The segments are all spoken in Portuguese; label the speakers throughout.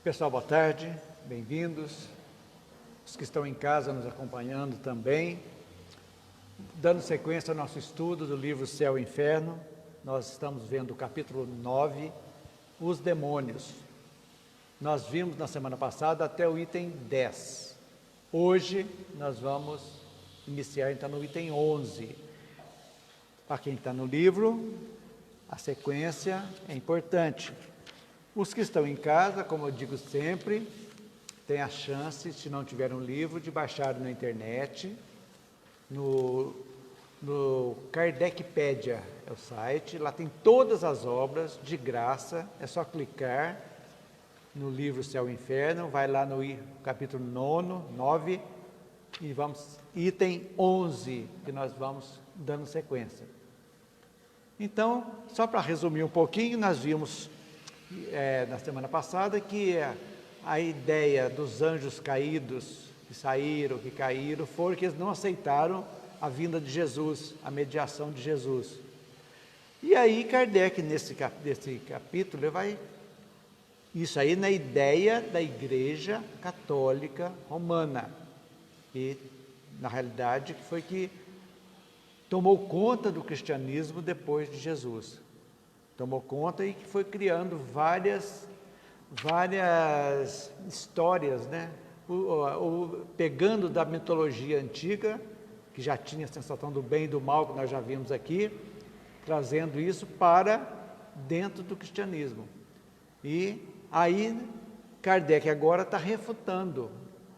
Speaker 1: Pessoal, boa tarde, bem-vindos. Os que estão em casa nos acompanhando também. Dando sequência ao nosso estudo do livro Céu e Inferno, nós estamos vendo o capítulo 9, os demônios. Nós vimos na semana passada até o item 10. Hoje nós vamos iniciar então no item 11. Para quem está no livro, a sequência é importante. Os que estão em casa, como eu digo sempre, têm a chance, se não tiver um livro, de baixar na internet, no Kardecpedia é o site, lá tem todas as obras de graça, é só clicar no livro Céu e Inferno, vai lá no capítulo 9, e vamos, item 11, que nós vamos dando sequência. Então, só para resumir um pouquinho, nós vimos na semana passada que a ideia dos anjos caídos, que saíram, que caíram, foi que eles não aceitaram a vinda de Jesus, a mediação de Jesus. E aí Kardec, nesse capítulo, ele vai, isso aí na ideia da Igreja Católica Romana, e na realidade foi que tomou conta do cristianismo depois de Jesus. Tomou conta e que foi criando várias histórias, né? Pegando da mitologia antiga, que já tinha a sensação do bem e do mal, que nós já vimos aqui, trazendo isso para dentro do cristianismo. E aí Kardec agora está refutando.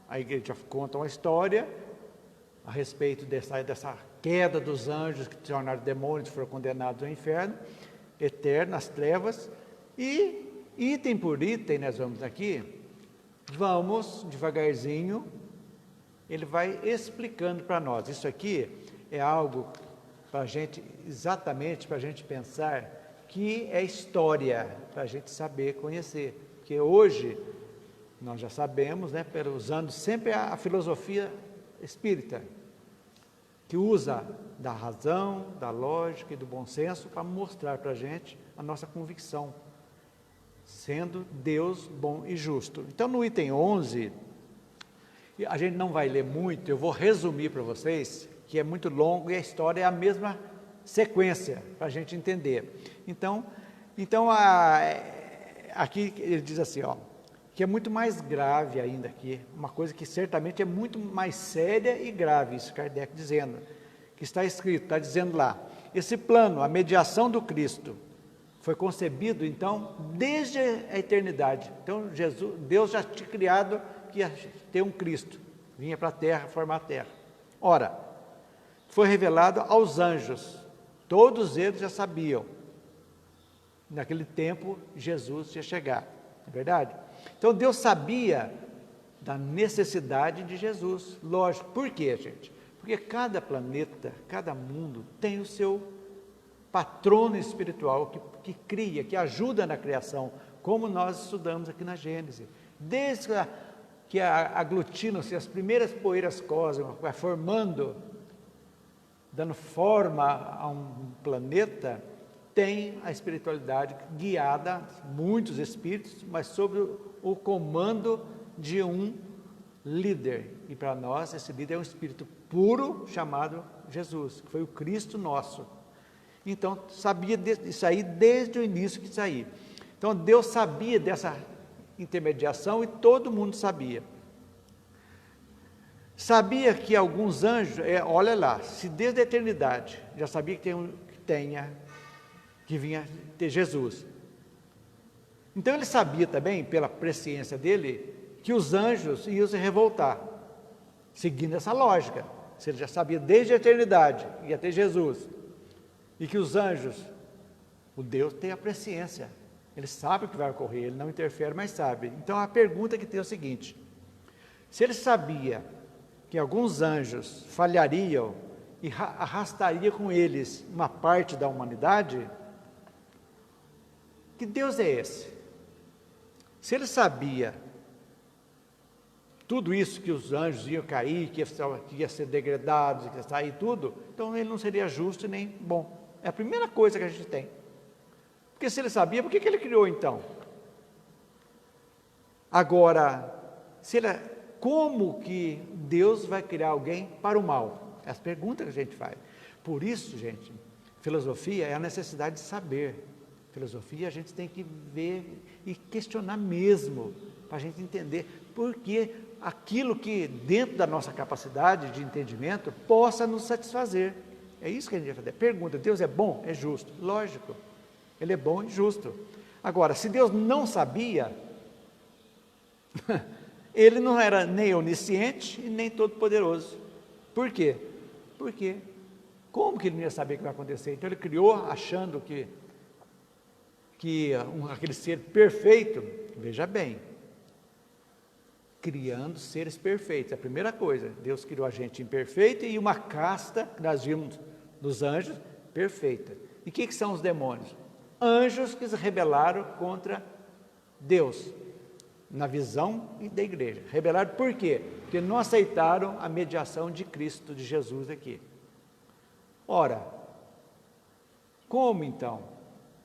Speaker 1: A Igreja conta uma história a respeito dessa queda dos anjos que se tornaram demônios, foram condenados ao inferno eterno, nas trevas, e item por item nós vamos aqui, vamos devagarzinho, ele vai explicando para nós. Isso aqui é algo para a gente, exatamente para a gente pensar que é história, para a gente saber conhecer, porque hoje nós já sabemos, né, usando sempre a filosofia espírita, que usa da razão, da lógica e do bom senso para mostrar para a gente a nossa convicção, sendo Deus bom e justo. Então, no item 11, a gente não vai ler muito, eu vou resumir para vocês, que é muito longo e a história é a mesma sequência, para a gente entender. Então aqui ele diz assim, que é muito mais grave ainda aqui, uma coisa que certamente é muito mais séria e grave, isso Kardec dizendo, que está escrito, está dizendo lá, esse plano, a mediação do Cristo, foi concebido então desde a eternidade. Então Deus já tinha criado que ia ter um Cristo, vinha para a terra, formar a terra. Ora, foi revelado aos anjos, todos eles já sabiam, naquele tempo Jesus ia chegar, não é verdade? Então Deus sabia da necessidade de Jesus, lógico. Por quê, gente? Porque cada planeta, cada mundo tem o seu patrono espiritual que cria, que ajuda na criação, como nós estudamos aqui na Gênesis. Desde que aglutinam-se as primeiras poeiras cósmicas, vai formando, dando forma a um planeta, tem a espiritualidade guiada, muitos espíritos, mas sob o comando de um líder. E para nós, esse líder é um espírito puro chamado Jesus, que foi o Cristo nosso. Então, sabia disso aí desde o início que isso aí. Então, Deus sabia dessa intermediação e todo mundo sabia. Sabia que alguns anjos, olha lá, se desde a eternidade já sabia que vinha ter Jesus. Então ele sabia também, pela presciência dele, que os anjos iam se revoltar, seguindo essa lógica. Se ele já sabia desde a eternidade ia ter Jesus, e que os anjos, o Deus tem a presciência, ele sabe o que vai ocorrer, ele não interfere, mas sabe. Então a pergunta que tem é o seguinte: se ele sabia que alguns anjos falhariam e arrastaria com eles uma parte da humanidade, que Deus é esse? Se ele sabia tudo isso, que os anjos iam cair, que ia ser degradados, que ia sair tudo, então ele não seria justo nem bom. É a primeira coisa que a gente tem. Porque se ele sabia, por que ele criou então? Agora, como que Deus vai criar alguém para o mal? É as perguntas que a gente faz. Por isso, gente, filosofia é a necessidade de saber. Filosofia a gente tem que ver e questionar mesmo, para a gente entender por que aquilo que dentro da nossa capacidade de entendimento possa nos satisfazer. É isso que a gente vai fazer. Pergunta, Deus é bom? É justo? Lógico, Ele é bom e justo. Agora, se Deus não sabia, Ele não era nem onisciente e nem todo-poderoso. Por quê? Porque como que Ele não ia saber o que vai acontecer? Então Ele criou achando que aquele ser perfeito, veja bem, criando seres perfeitos. A primeira coisa, Deus criou a gente imperfeito e uma casta, que nós vimos dos anjos, perfeita. E o que são os demônios? Anjos que se rebelaram contra Deus, na visão da igreja. Rebelaram por quê? Porque não aceitaram a mediação de Cristo, de Jesus aqui. Ora, como então?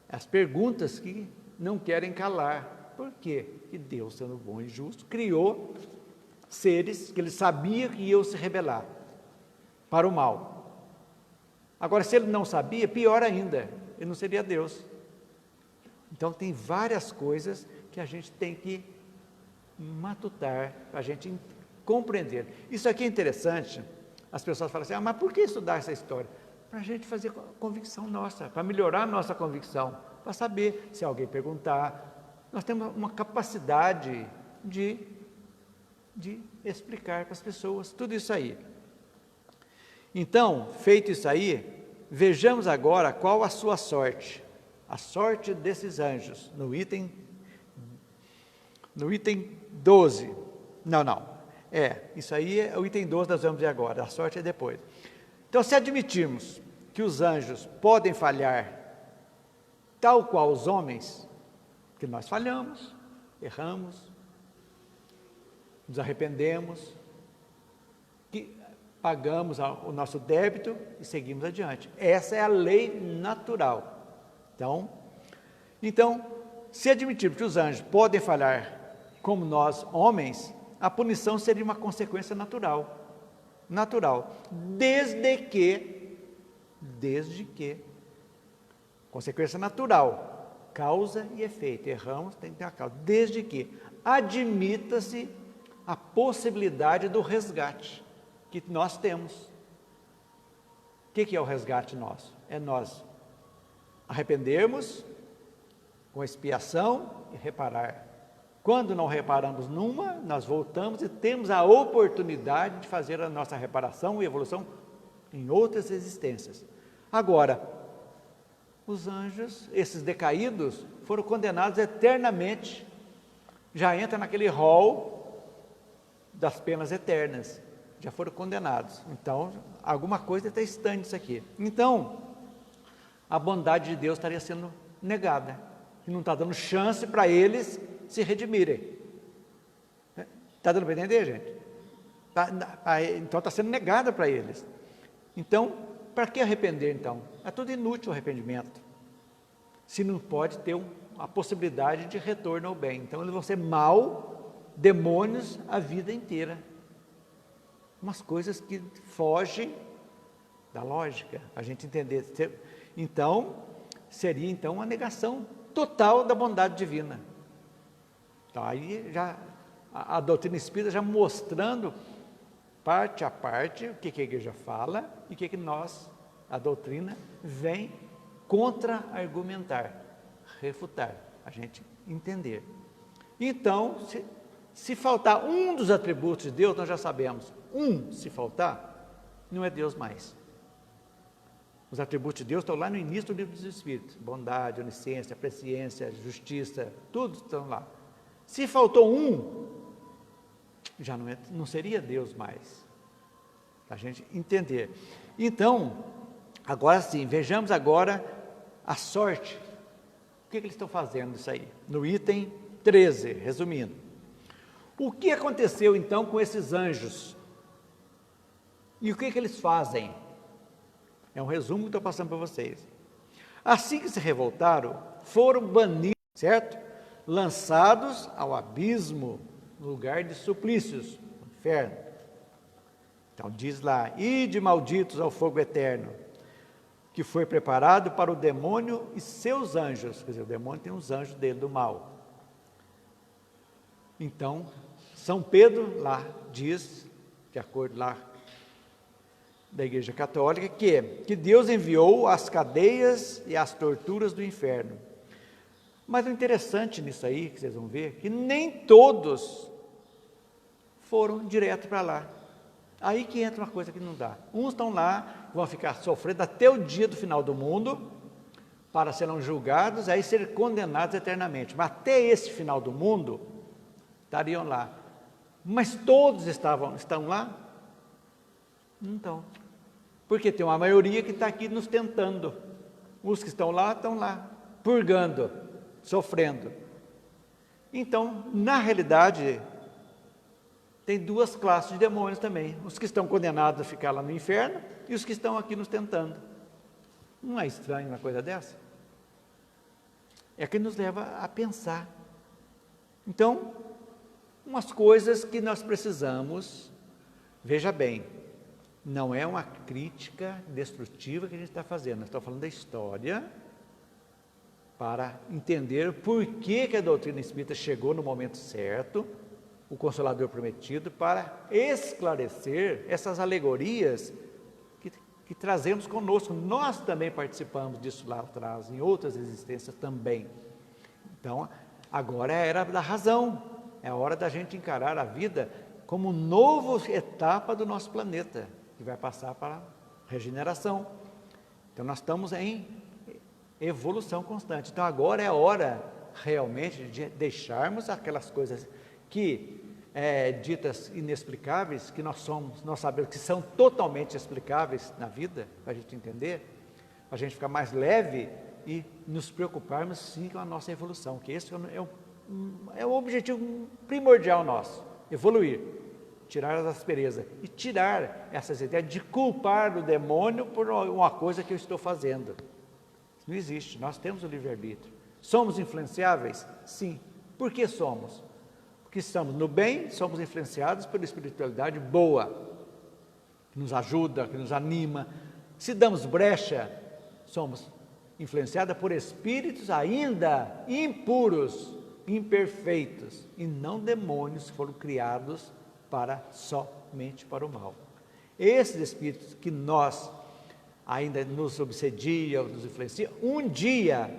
Speaker 1: As perguntas que não querem calar. Por quê? Que Deus, sendo bom e justo, criou seres que Ele sabia que iam se rebelar para o mal. Agora, se Ele não sabia, pior ainda, Ele não seria Deus. Então, tem várias coisas que a gente tem que matutar, para a gente compreender. Isso aqui é interessante. As pessoas falam assim, mas por que estudar essa história? Para a gente fazer convicção nossa, para melhorar a nossa convicção, para saber, se alguém perguntar, nós temos uma capacidade de explicar para as pessoas tudo isso aí. Então, feito isso aí, vejamos agora qual a sua sorte, a sorte desses anjos, no item 12, isso aí é o item 12, nós vamos ver agora, a sorte é depois. Então, se admitirmos que os anjos podem falhar, tal qual os homens, que nós falhamos, erramos, nos arrependemos, que pagamos o nosso débito e seguimos adiante. Essa é a lei natural. Então, se admitirmos que os anjos podem falhar como nós, homens, a punição seria uma consequência natural, desde que, consequência natural, causa e efeito, erramos, tem que ter uma causa, desde que admita-se a possibilidade do resgate que nós temos. O que é o resgate nosso? É nós arrependermos com expiação e reparar. Quando não reparamos numa, nós voltamos e temos a oportunidade de fazer a nossa reparação e evolução em outras existências. Agora, os anjos, esses decaídos, foram condenados eternamente, já entra naquele rol das penas eternas, já foram condenados. Então, alguma coisa está estranha nisso aqui. Então, a bondade de Deus estaria sendo negada, e não está dando chance para eles se redimirem. Está dando para entender, gente? Então está sendo negada para eles. Então, para que arrepender então? É tudo inútil o arrependimento, se não pode ter a possibilidade de retorno ao bem. Então eles vão ser demônios a vida inteira. Umas coisas que fogem da lógica, a gente entender. Então, seria uma negação total da bondade divina. Então, aí já a doutrina espírita já mostrando parte a parte o que a igreja fala e o que nós, a doutrina, vem contra-argumentar, refutar, a gente entender. Então, se faltar um dos atributos de Deus, nós já sabemos, se faltar, não é Deus mais. Os atributos de Deus estão lá no início do livro dos Espíritos, bondade, onisciência, presciência, justiça, tudo estão lá. Se faltou já não seria Deus mais, para a gente entender. Então, agora sim, vejamos agora a sorte. O que eles estão fazendo isso aí? No item 13, resumindo. O que aconteceu então com esses anjos? E o que eles fazem? É um resumo que estou passando para vocês. Assim que se revoltaram, foram banidos, certo? lançados ao abismo, no lugar de suplícios, no inferno. Então diz lá, ide malditos ao fogo eterno, que foi preparado para o demônio e seus anjos. Quer dizer, o demônio tem os anjos dele do mal. Então, São Pedro lá diz, de acordo lá da Igreja Católica, que Deus enviou as cadeias e as torturas do inferno. Mas o interessante nisso aí, que vocês vão ver, que nem todos foram direto para lá. Aí que entra uma coisa que não dá. Uns estão lá, vão ficar sofrendo até o dia do final do mundo, para serem julgados, aí serem condenados eternamente. Mas até esse final do mundo, estariam lá. Mas todos estão lá? Não estão. Porque tem uma maioria que está aqui nos tentando. Os que estão lá, purgando, sofrendo. Então, na realidade, tem duas classes de demônios também. Os que estão condenados a ficar lá no inferno e os que estão aqui nos tentando. Não é estranho uma coisa dessa? É que nos leva a pensar. Então, umas coisas que nós precisamos, veja bem, não é uma crítica destrutiva que a gente está fazendo, nós estamos falando da história para entender por que a doutrina espírita chegou no momento certo, o Consolador prometido, para esclarecer essas alegorias que trazemos conosco. Nós também participamos disso lá atrás, em outras existências também. Então, agora é a era da razão, é a hora da gente encarar a vida como nova etapa do nosso planeta, que vai passar para a regeneração. Então, nós estamos em evolução constante. Então, agora é a hora realmente de deixarmos aquelas coisas que ditas inexplicáveis, que nós sabemos que são totalmente explicáveis na vida, para a gente entender, para a gente ficar mais leve e nos preocuparmos sim com a nossa evolução, que esse é o objetivo primordial nosso, evoluir, tirar as asperezas e tirar essas ideias de culpar o demônio por uma coisa que eu estou fazendo. Isso não existe, nós temos o livre-arbítrio. Somos influenciáveis? Sim. Por que somos? Porque estamos no bem, somos influenciados pela espiritualidade boa, que nos ajuda, que nos anima. Se damos brecha, somos influenciados por espíritos ainda impuros, imperfeitos, e não demônios que foram criados somente para o mal. Esses espíritos que nós ainda nos obsediam, nos influenciam, um dia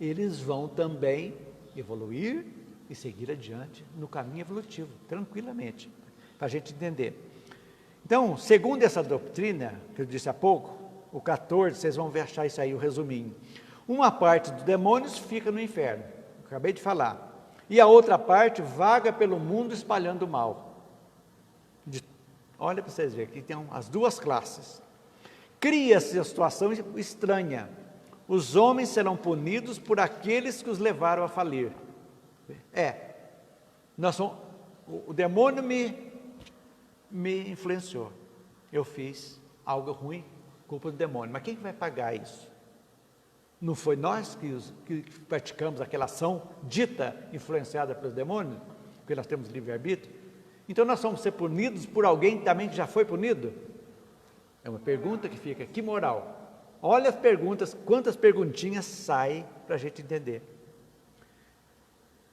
Speaker 1: eles vão também evoluir e seguir adiante no caminho evolutivo, tranquilamente, para a gente entender. Então, segundo essa doutrina, que eu disse há pouco, o 14, vocês vão achar isso aí, o resuminho. Uma parte dos demônios fica no inferno, acabei de falar, e a outra parte vaga pelo mundo espalhando o mal. Olha para vocês verem, aqui tem as duas classes. Cria-se a situação estranha. Os homens serão punidos por aqueles que os levaram a falir. O demônio me influenciou. Eu fiz algo ruim, culpa do demônio. Mas quem vai pagar isso? Não foi nós que praticamos aquela ação dita influenciada pelos demônios? Porque nós temos livre-arbítrio? Então nós vamos ser punidos por alguém também que já foi punido? É uma pergunta que fica, que moral? Olha as perguntas, quantas perguntinhas saem para a gente entender.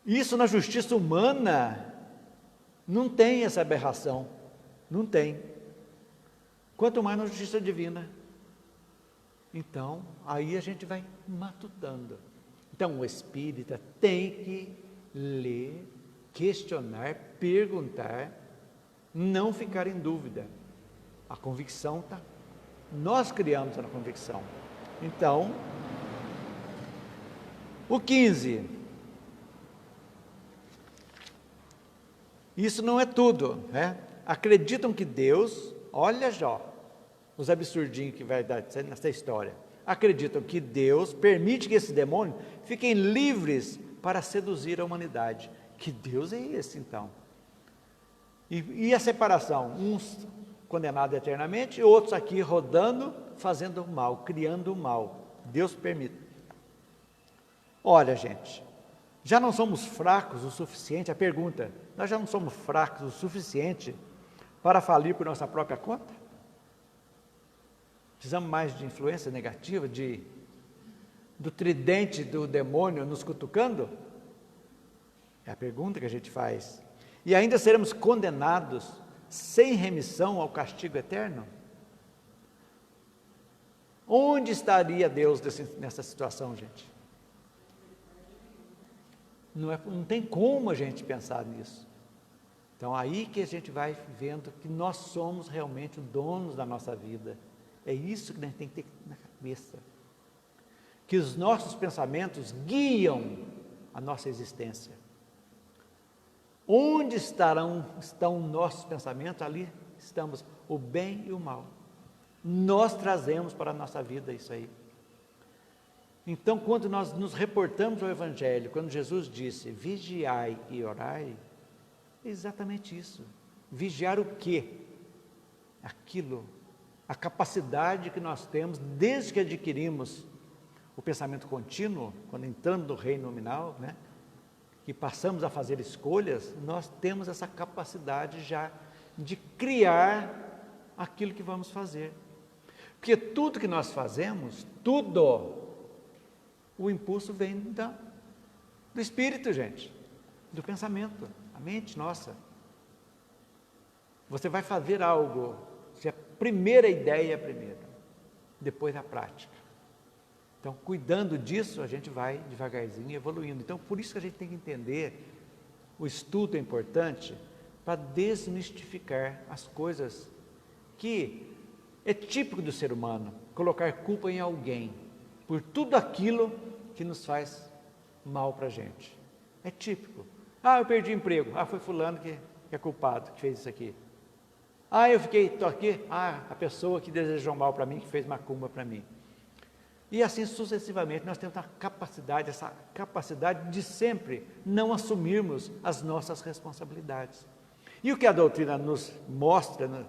Speaker 1: Isso na justiça humana não tem essa aberração, não tem. Quanto mais na justiça divina. Então, aí a gente vai matutando. Então, o espírita tem que ler, questionar, perguntar, não ficar em dúvida. A convicção está. Nós criamos a convicção. Então, o 15. Isso não é tudo, né? Acreditam que Deus, olha já, os absurdinhos que vai dar nessa história. Acreditam que Deus permite que esses demônios fiquem livres para seduzir a humanidade. Que Deus é esse, então? E a separação? Uns condenados eternamente e outros aqui rodando, fazendo mal, criando o mal. Deus permite. Olha, gente, Já não somos fracos o suficiente, a pergunta, nós já não somos fracos o suficiente para falir por nossa própria conta? Precisamos mais de influência negativa, do tridente do demônio nos cutucando? É a pergunta que a gente faz. E ainda seremos condenados sem remissão ao castigo eterno? Onde estaria Deus nessa situação, gente? Não tem como a gente pensar nisso. Então, aí que a gente vai vendo que nós somos realmente os donos da nossa vida. É isso que a gente tem que ter na cabeça. Que os nossos pensamentos guiam a nossa existência. Onde estão nossos pensamentos? Ali estamos o bem e o mal. Nós trazemos para a nossa vida isso aí. Então, quando nós nos reportamos ao Evangelho, quando Jesus disse, vigiai e orai, é exatamente isso. Vigiar o quê? Aquilo, a capacidade que nós temos, desde que adquirimos o pensamento contínuo, quando entramos no reino nominal, né, que passamos a fazer escolhas, nós temos essa capacidade já de criar aquilo que vamos fazer. Porque tudo que nós fazemos, o impulso vem do Espírito, gente, do pensamento, a mente nossa. Você vai fazer algo, se a primeira ideia é a primeira, depois a prática. Então, cuidando disso, a gente vai devagarzinho evoluindo. Então, por isso que a gente tem que entender, o estudo é importante para desmistificar as coisas que é típico do ser humano, colocar culpa em alguém, por tudo aquilo que nos faz mal para a gente. É típico. Eu perdi emprego. Foi fulano que é culpado, que fez isso aqui. Estou aqui. A pessoa que desejou mal para mim, que fez macumba para mim. E assim sucessivamente, nós temos essa capacidade de sempre não assumirmos as nossas responsabilidades. E o que a doutrina nos mostra,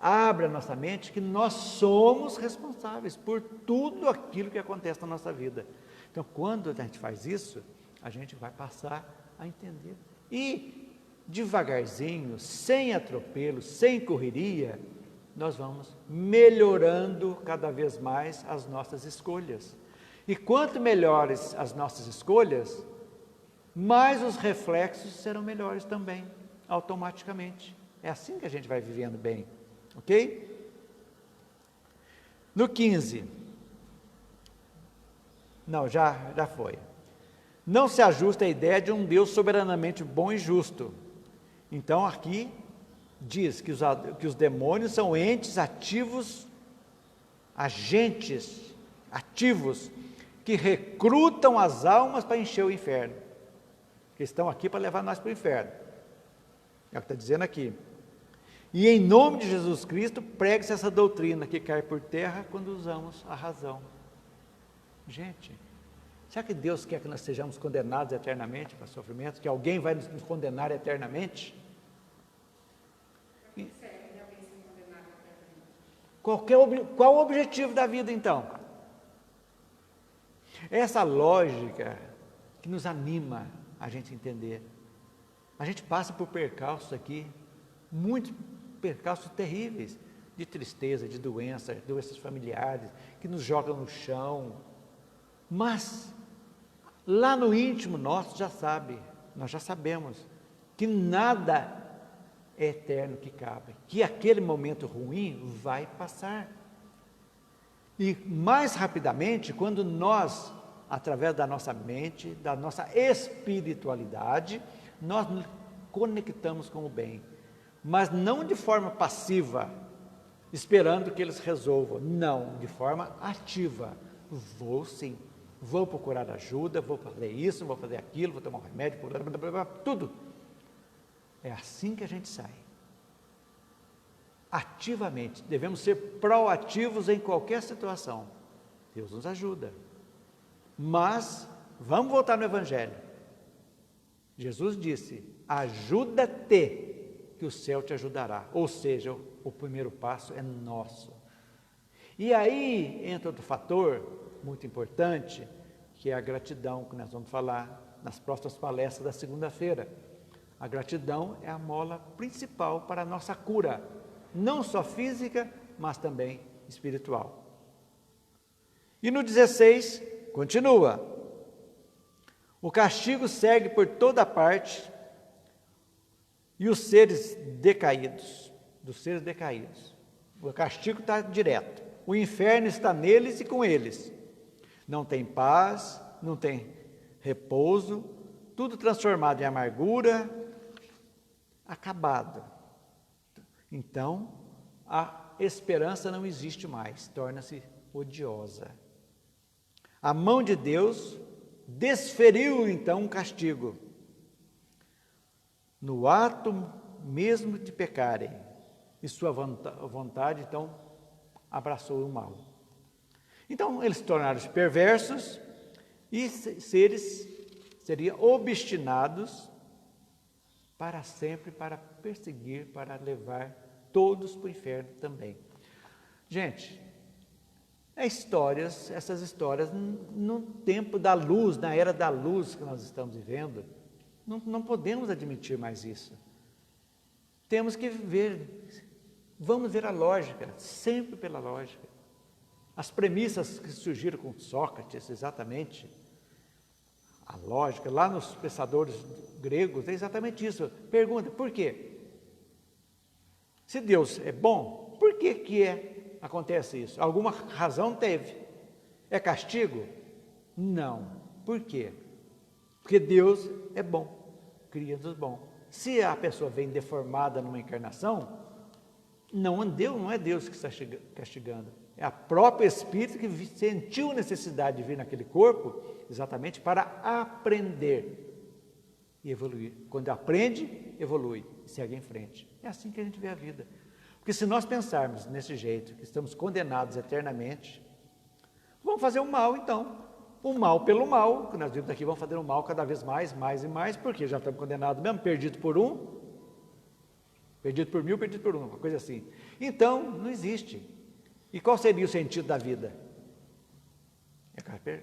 Speaker 1: abre a nossa mente, que nós somos responsáveis por tudo aquilo que acontece na nossa vida. Então, quando a gente faz isso, a gente vai passar a entender. E, devagarzinho, sem atropelo, sem correria, nós vamos melhorando cada vez mais as nossas escolhas. E quanto melhores as nossas escolhas, mais os reflexos serão melhores também, automaticamente. É assim que a gente vai vivendo bem, ok? No 15, não, já foi. Não se ajusta a ideia de um Deus soberanamente bom e justo. Então, aqui diz que os demônios são entes ativos, agentes ativos, que recrutam as almas para encher o inferno, que estão aqui para levar nós para o inferno, é o que está dizendo aqui. E em nome de Jesus Cristo, pregue-se essa doutrina que cai por terra quando usamos a razão. Gente, será que Deus quer que nós sejamos condenados eternamente para sofrimento? Que alguém vai nos condenar eternamente? Qual o objetivo da vida, então? Essa lógica que nos anima a gente entender. A gente passa por percalços aqui, muitos percalços terríveis, de tristeza, de doenças familiares, que nos jogam no chão. Mas, lá no íntimo nosso nós já sabemos, que nada é eterno que cabe, que aquele momento ruim vai passar. E mais rapidamente, quando nós, através da nossa mente, da nossa espiritualidade, nós nos conectamos com o bem, mas não de forma passiva, esperando que eles resolvam, não, de forma ativa. Vou procurar ajuda, vou fazer isso, vou fazer aquilo, vou tomar um remédio, tudo. É assim que a gente sai. Ativamente, devemos ser proativos em qualquer situação. Deus nos ajuda. Mas, vamos voltar no Evangelho. Jesus disse, ajuda-te, que o céu te ajudará. Ou seja, o primeiro passo é nosso. E aí entra outro fator muito importante, que é a gratidão, que nós vamos falar. nas próximas palestras da segunda-feira. A gratidão é a mola principal para a nossa cura, não só física, mas também espiritual. E no 16, continua. O castigo segue por toda parte e os seres decaídos, O castigo está direto. O inferno está neles e com eles. Não tem paz, não tem repouso, tudo transformado em amargura, acabado. Então, a esperança não existe mais, torna-se odiosa. A mão de Deus desferiu então um castigo. No ato mesmo de pecarem, e sua vontade, então, abraçou o mal. Então, eles tornaram-se perversos e seres seriam obstinados para sempre, para perseguir, para levar todos para o inferno também. Gente, essas histórias, no tempo da luz, na era da luz que nós estamos vivendo, não podemos admitir mais isso. Temos que vamos ver a lógica, sempre pela lógica. As premissas que surgiram com Sócrates, exatamente, a lógica, lá nos pensadores gregos, é exatamente isso. Pergunta, por quê? Se Deus é bom, por que acontece isso? Alguma razão teve. É castigo? Não. Por quê? Porque Deus é bom, cria-nos bom. Se a pessoa vem deformada numa encarnação, não é Deus que está castigando. É a própria espírito que sentiu necessidade de vir naquele corpo exatamente para aprender e evoluir. Quando aprende, evolui e segue em frente. É assim que a gente vê a vida. Porque se nós pensarmos nesse jeito, que estamos condenados eternamente, vamos fazer o mal então. O mal pelo mal, que nós vimos aqui, vamos fazer o mal cada vez mais e mais, porque já estamos condenados mesmo, perdido por um, perdido por mil, perdido por um, uma coisa assim. Então, não existe. E qual seria o sentido da vida?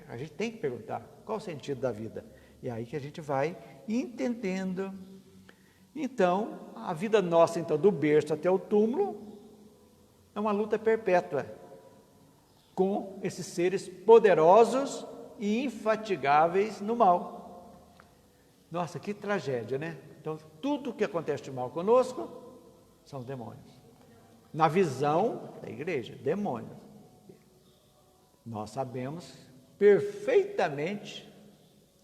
Speaker 1: A gente tem que perguntar, qual o sentido da vida? E aí que a gente vai entendendo. Então, a vida nossa, então, do berço até o túmulo, é uma luta perpétua com esses seres poderosos e infatigáveis no mal. Nossa, que tragédia, né? Então, tudo que acontece de mal conosco são os demônios. Na visão da igreja, demônios. Nós sabemos perfeitamente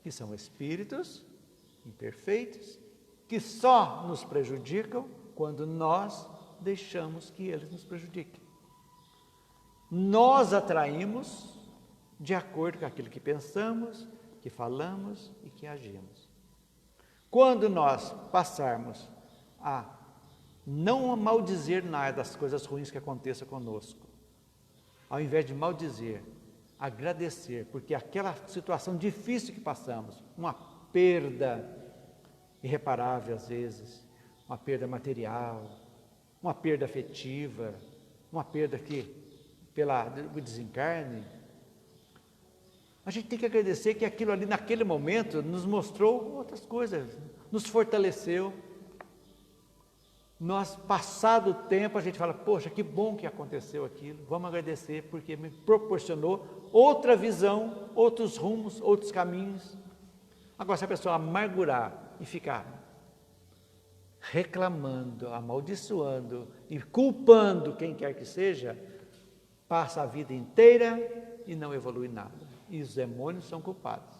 Speaker 1: que são espíritos imperfeitos, que só nos prejudicam quando nós deixamos que eles nos prejudiquem. Nós atraímos de acordo com aquilo que pensamos, que falamos e que agimos. Quando nós passarmos a não maldizer nada das coisas ruins que aconteçam conosco, ao invés de maldizer, agradecer, porque aquela situação difícil que passamos, uma perda irreparável às vezes, uma perda material, uma perda afetiva, uma perda pelo desencarne, a gente tem que agradecer que aquilo ali naquele momento nos mostrou outras coisas, nos fortaleceu. Nós, passado o tempo, a gente fala, poxa, que bom que aconteceu aquilo, vamos agradecer porque me proporcionou outra visão, outros rumos, outros caminhos. Agora, se a pessoa amargurar e ficar reclamando, amaldiçoando e culpando quem quer que seja, passa a vida inteira e não evolui nada. E os demônios são culpados.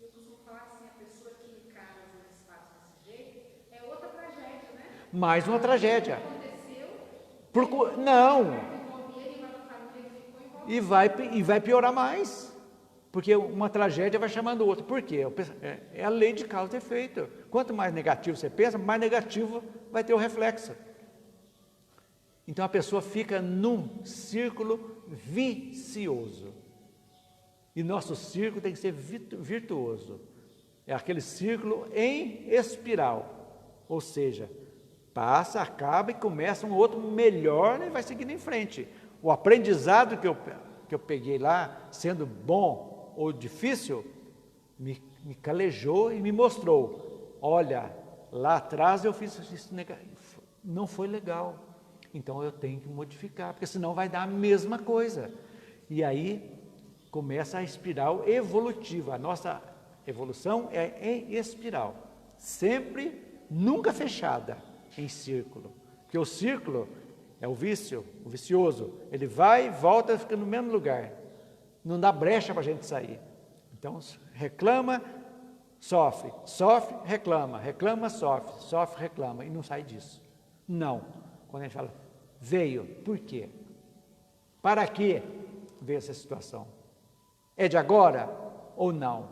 Speaker 2: Eu costumo falar assim, a pessoa que encara os espaços desse jeito é outra tragédia, né?
Speaker 1: Mais uma tragédia.
Speaker 2: Aconteceu.
Speaker 1: Não. E vai piorar mais. Porque uma tragédia vai chamando outra. Por quê? É a lei de causa e efeito. Quanto mais negativo você pensa, mais negativo vai ter o reflexo. Então a pessoa fica num círculo vicioso. E nosso círculo tem que ser virtuoso. É aquele círculo em espiral. Ou seja, passa, acaba e começa um outro melhor e vai seguindo em frente. O aprendizado que eu peguei lá, sendo bom ou difícil, me me calejou e me mostrou, olha, lá atrás eu fiz isso, não foi legal, então eu tenho que modificar, porque senão vai dar a mesma coisa. E aí começa a espiral evolutiva. A nossa evolução é em espiral, sempre, nunca fechada, em círculo, porque o círculo é o vício, o vicioso, ele vai e volta, fica no mesmo lugar, não dá brecha para a gente sair. Então reclama, sofre, sofre, reclama, reclama, sofre, sofre, reclama, e não sai disso. Não, quando a gente fala, veio, por quê? Para que veio essa situação? É de agora ou não?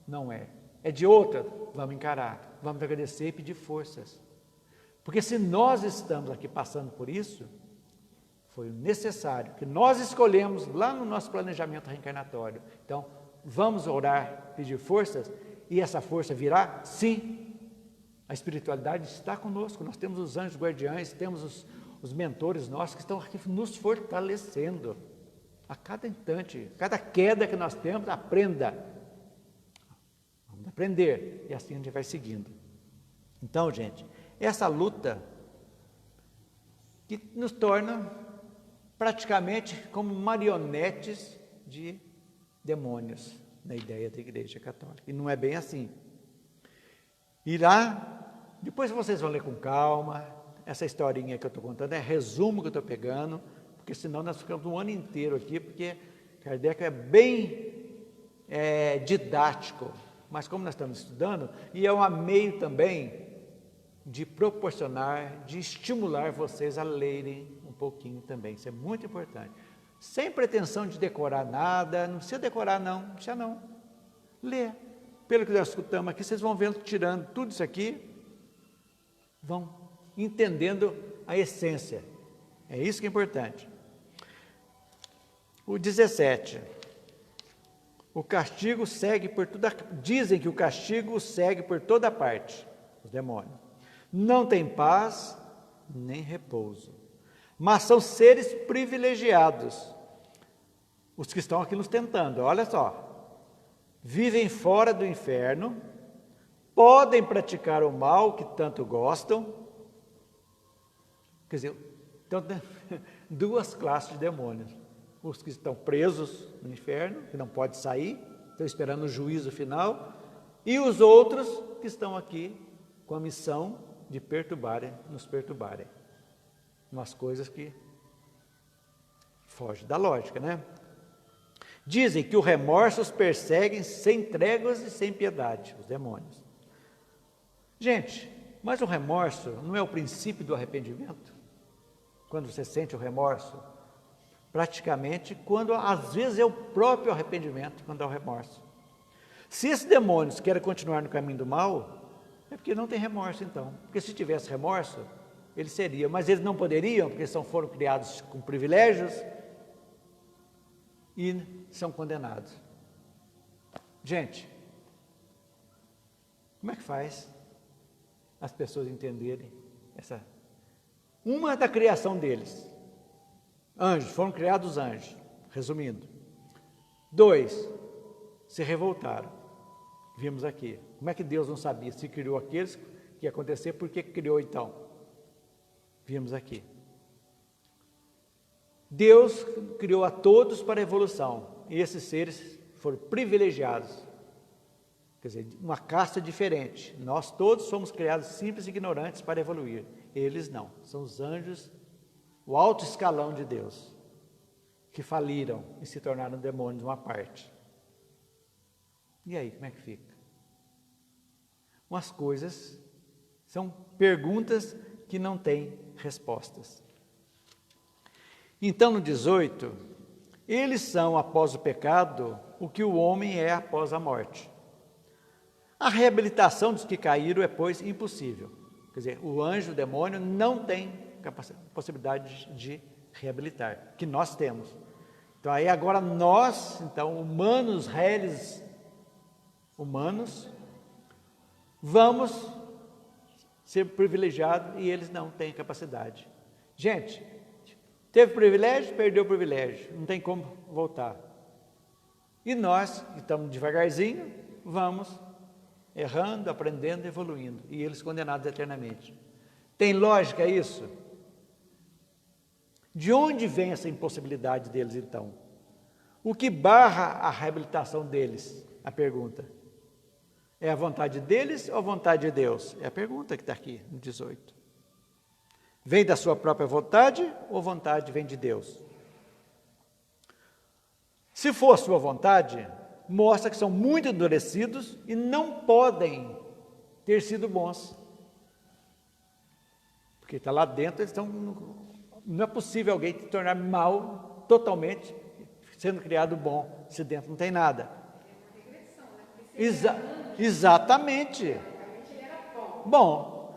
Speaker 1: Não é. É de outra? Vamos encarar, vamos agradecer e pedir forças. Porque se nós estamos aqui passando por isso, foi necessário, que nós escolhemos lá no nosso planejamento reencarnatório. Então, vamos orar, pedir forças, e essa força virá? Sim. A espiritualidade está conosco, nós temos os anjos guardiães, temos os mentores nossos que estão aqui nos fortalecendo. A cada instante, cada queda que nós temos, aprenda. Vamos aprender, e assim a gente vai seguindo. Então, gente, essa luta que nos torna praticamente como marionetes de demônios na ideia da Igreja Católica. E não é bem assim. E lá, depois vocês vão ler com calma, essa historinha que eu estou contando é resumo que eu estou pegando, porque senão nós ficamos um ano inteiro aqui, porque Kardec é bem didático, mas como nós estamos estudando, e é um meio também de proporcionar, de estimular vocês a lerem um pouquinho também, isso é muito importante. Sem pretensão de decorar nada, não precisa decorar não, precisa não. Lê. Pelo que nós escutamos aqui, vocês vão vendo, tirando tudo isso aqui, vão entendendo a essência. É isso que é importante. O 17. O castigo segue por toda... Dizem que o castigo segue por toda parte, os demônios. Não tem paz, nem repouso. Mas são seres privilegiados, os que estão aqui nos tentando, olha só. Vivem fora do inferno, podem praticar o mal que tanto gostam. Quer dizer, então, duas classes de demônios. Os que estão presos no inferno, que não podem sair, estão esperando o juízo final, e os outros que estão aqui com a missão de perturbarem, nos perturbarem. Umas coisas que fogem da lógica, né? Dizem que o remorso os persegue sem tréguas e sem piedade, os demônios. Gente, mas o remorso não é o princípio do arrependimento? Quando você sente o remorso? Praticamente, quando às vezes é o próprio arrependimento, quando há o remorso. Se esses demônios querem continuar no caminho do mal, é porque não tem remorso então. Porque se tivesse remorso, eles seriam, mas eles não poderiam, porque foram criados com privilégios e são condenados. Gente, como é que faz as pessoas entenderem essa? Uma da criação deles, anjos, foram criados anjos, resumindo. 2, se revoltaram. Vimos aqui. Como é que Deus não sabia se criou aqueles que ia acontecer, por que criou então? Vimos aqui. Deus criou a todos para a evolução, e esses seres foram privilegiados. Quer dizer, uma casta diferente. Nós todos somos criados simples e ignorantes para evoluir. Eles não, são os anjos, o alto escalão de Deus, que faliram e se tornaram demônios uma parte. E aí, como é que fica? Umas coisas, são perguntas que não têm respostas. Então, no 18, eles são, após o pecado, o que o homem é após a morte. A reabilitação dos que caíram é, pois, impossível. Quer dizer, o anjo, o demônio, não tem possibilidade de reabilitar, que nós temos. Então, aí agora nós, então, humanos, réis humanos, vamos ser privilegiados e eles não têm capacidade. Gente, teve privilégio, perdeu o privilégio, não tem como voltar. E nós, que estamos devagarzinho, vamos errando, aprendendo, evoluindo, e eles condenados eternamente. Tem lógica isso? De onde vem essa impossibilidade deles, então? O que barra a reabilitação deles? A pergunta. É a vontade deles ou a vontade de Deus? É a pergunta que está aqui no 18. Vem da sua própria vontade ou vontade vem de Deus? Se for a sua vontade, mostra que são muito endurecidos e não podem ter sido bons. Porque está lá dentro, eles estão. Não é possível alguém se tornar mal totalmente, sendo criado bom, se dentro não tem nada. Exatamente. Bom.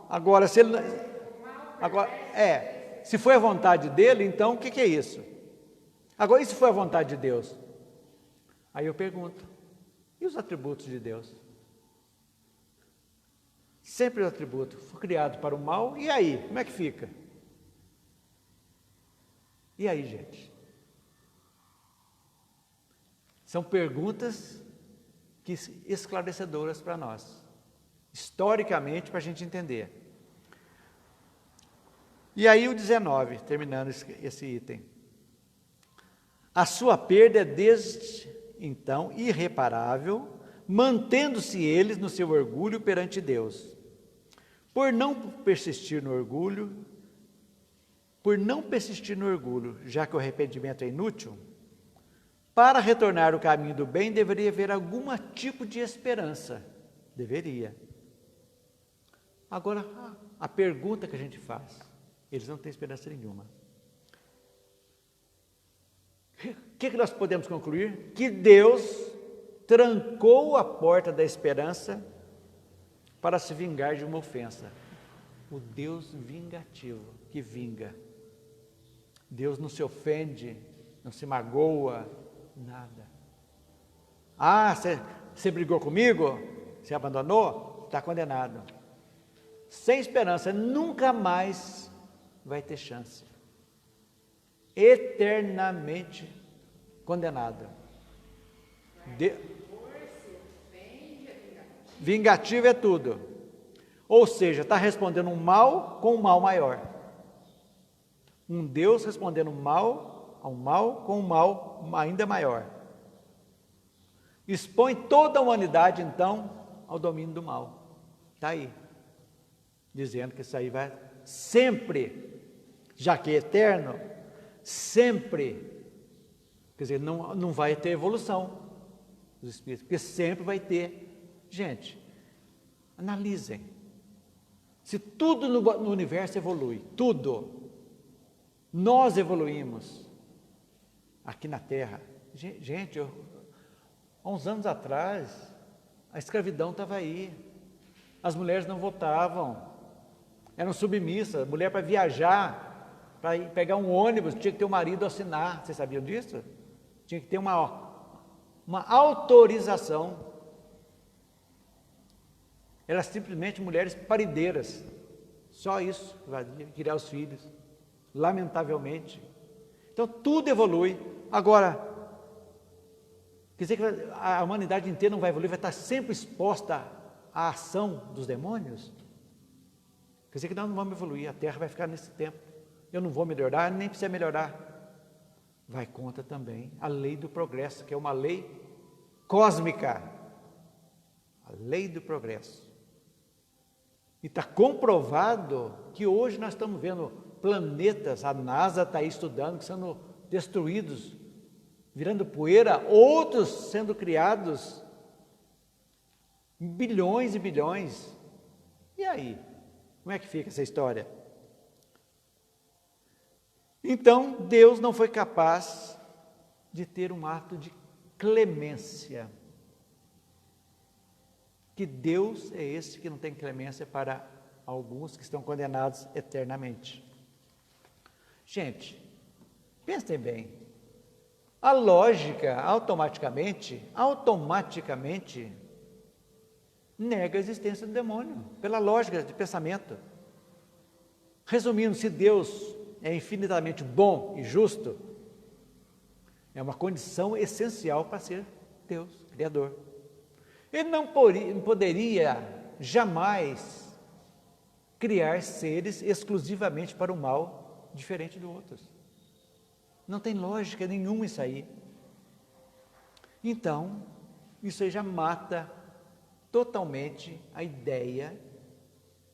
Speaker 1: Agora, se ele. Agora, se foi a vontade dele, então o que é isso? Agora, e se foi a vontade de Deus? Aí eu pergunto, e os atributos de Deus? Sempre o atributo foi criado para o mal, e aí, como é que fica? E aí, gente? São perguntas esclarecedoras para nós, historicamente, para a gente entender. E aí o 19, terminando esse item. A sua perda é desde então irreparável, mantendo-se eles no seu orgulho perante Deus. Por não persistir no orgulho, já que o arrependimento é inútil, para retornar ao caminho do bem deveria haver algum tipo de esperança. Deveria. Agora, a pergunta que a gente faz, eles não têm esperança nenhuma. O que nós podemos concluir? Que Deus trancou a porta da esperança para se vingar de uma ofensa. O Deus vingativo, que vinga. Deus não se ofende, não se magoa, nada. Você brigou comigo? Você abandonou? Está condenado. Sem esperança, nunca mais vai ter chance. Eternamente condenado. Vingativo é tudo. Ou seja, está respondendo um mal com um mal maior. Um Deus respondendo mal ao mal com um mal ainda maior. Expõe toda a humanidade, então, ao domínio do mal. Está aí. Dizendo que isso aí vai sempre, já que é eterno, sempre, quer dizer, não vai ter evolução dos espíritos, porque sempre vai ter. Gente, analisem. Se tudo no universo evolui, tudo, nós evoluímos aqui na Terra. Gente, há uns anos atrás, a escravidão estava aí, as mulheres não votavam, eram submissas, mulher para viajar, para pegar um ônibus, tinha que ter o marido assinar, vocês sabiam disso? Tinha que ter uma autorização. Eram simplesmente mulheres parideiras, só isso, criar os filhos, lamentavelmente. Então tudo evolui. Agora, quer dizer que a humanidade inteira não vai evoluir, vai estar sempre exposta à ação dos demônios? Quer dizer que nós não vamos evoluir, a Terra vai ficar nesse tempo. Eu não vou melhorar, nem precisa melhorar. Vai contra também a lei do progresso, que é uma lei cósmica. A lei do progresso. E está comprovado que hoje nós estamos vendo planetas, a NASA está aí estudando, que sendo destruídos, virando poeira, outros sendo criados, bilhões e bilhões. E aí? Como é que fica essa história? Então, Deus não foi capaz de ter um ato de clemência. Que Deus é esse que não tem clemência para alguns que estão condenados eternamente. Gente, pensem bem. A lógica automaticamente nega a existência do demônio, pela lógica de pensamento. Resumindo, se Deus é infinitamente bom e justo, é uma condição essencial para ser Deus, Criador. Ele não poderia jamais criar seres exclusivamente para o mal, diferente de outros. Não tem lógica nenhuma isso aí. Então, isso aí já mata totalmente a ideia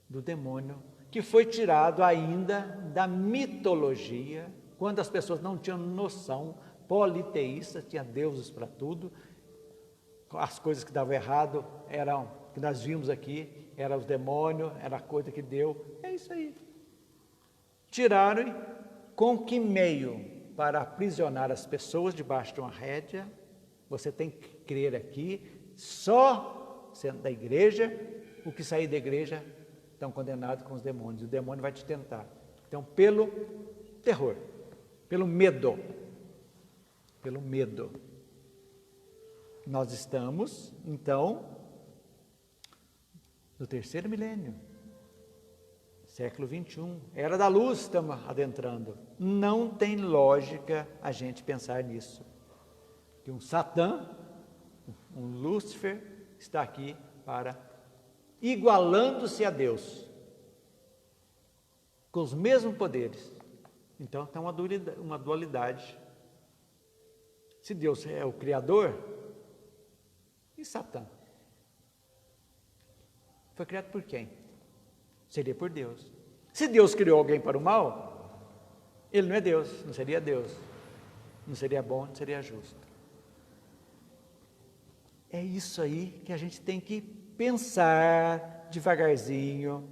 Speaker 1: do demônio, que foi tirado ainda da mitologia, quando as pessoas não tinham noção, politeístas, tinha deuses para tudo, as coisas que davam errado eram, que nós vimos aqui, eram os demônios, era a coisa que deu, é isso aí. Tiraram, com que meio? Para aprisionar as pessoas debaixo de uma rédea. Você tem que crer aqui, só sendo da igreja, o que sair da igreja estão condenados com os demônios, o demônio vai te tentar. Então, pelo terror, pelo medo, nós estamos, então, no terceiro milênio, século 21, era da luz, estamos adentrando. Não tem lógica a gente pensar nisso. Que um Satã, um Lúcifer, está aqui para, igualando-se a Deus, com os mesmos poderes. Então, tem uma dualidade. Se Deus é o Criador, e Satã? Foi criado por quem? Seria por Deus. Se Deus criou alguém para o mal, ele não é Deus, não seria Deus. Não seria bom, não seria justo. É isso aí que a gente tem que pensar devagarzinho,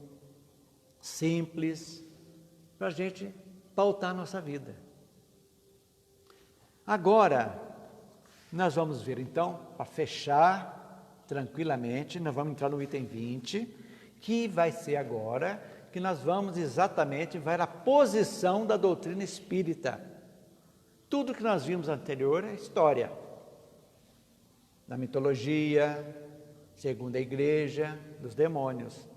Speaker 1: simples, para a gente pautar a nossa vida. Agora, nós vamos ver então, para fechar tranquilamente, nós vamos entrar no item 20, que vai ser agora, que nós vamos exatamente ver a posição da doutrina espírita. Tudo que nós vimos anterior é história, da mitologia, segundo a igreja, dos demônios.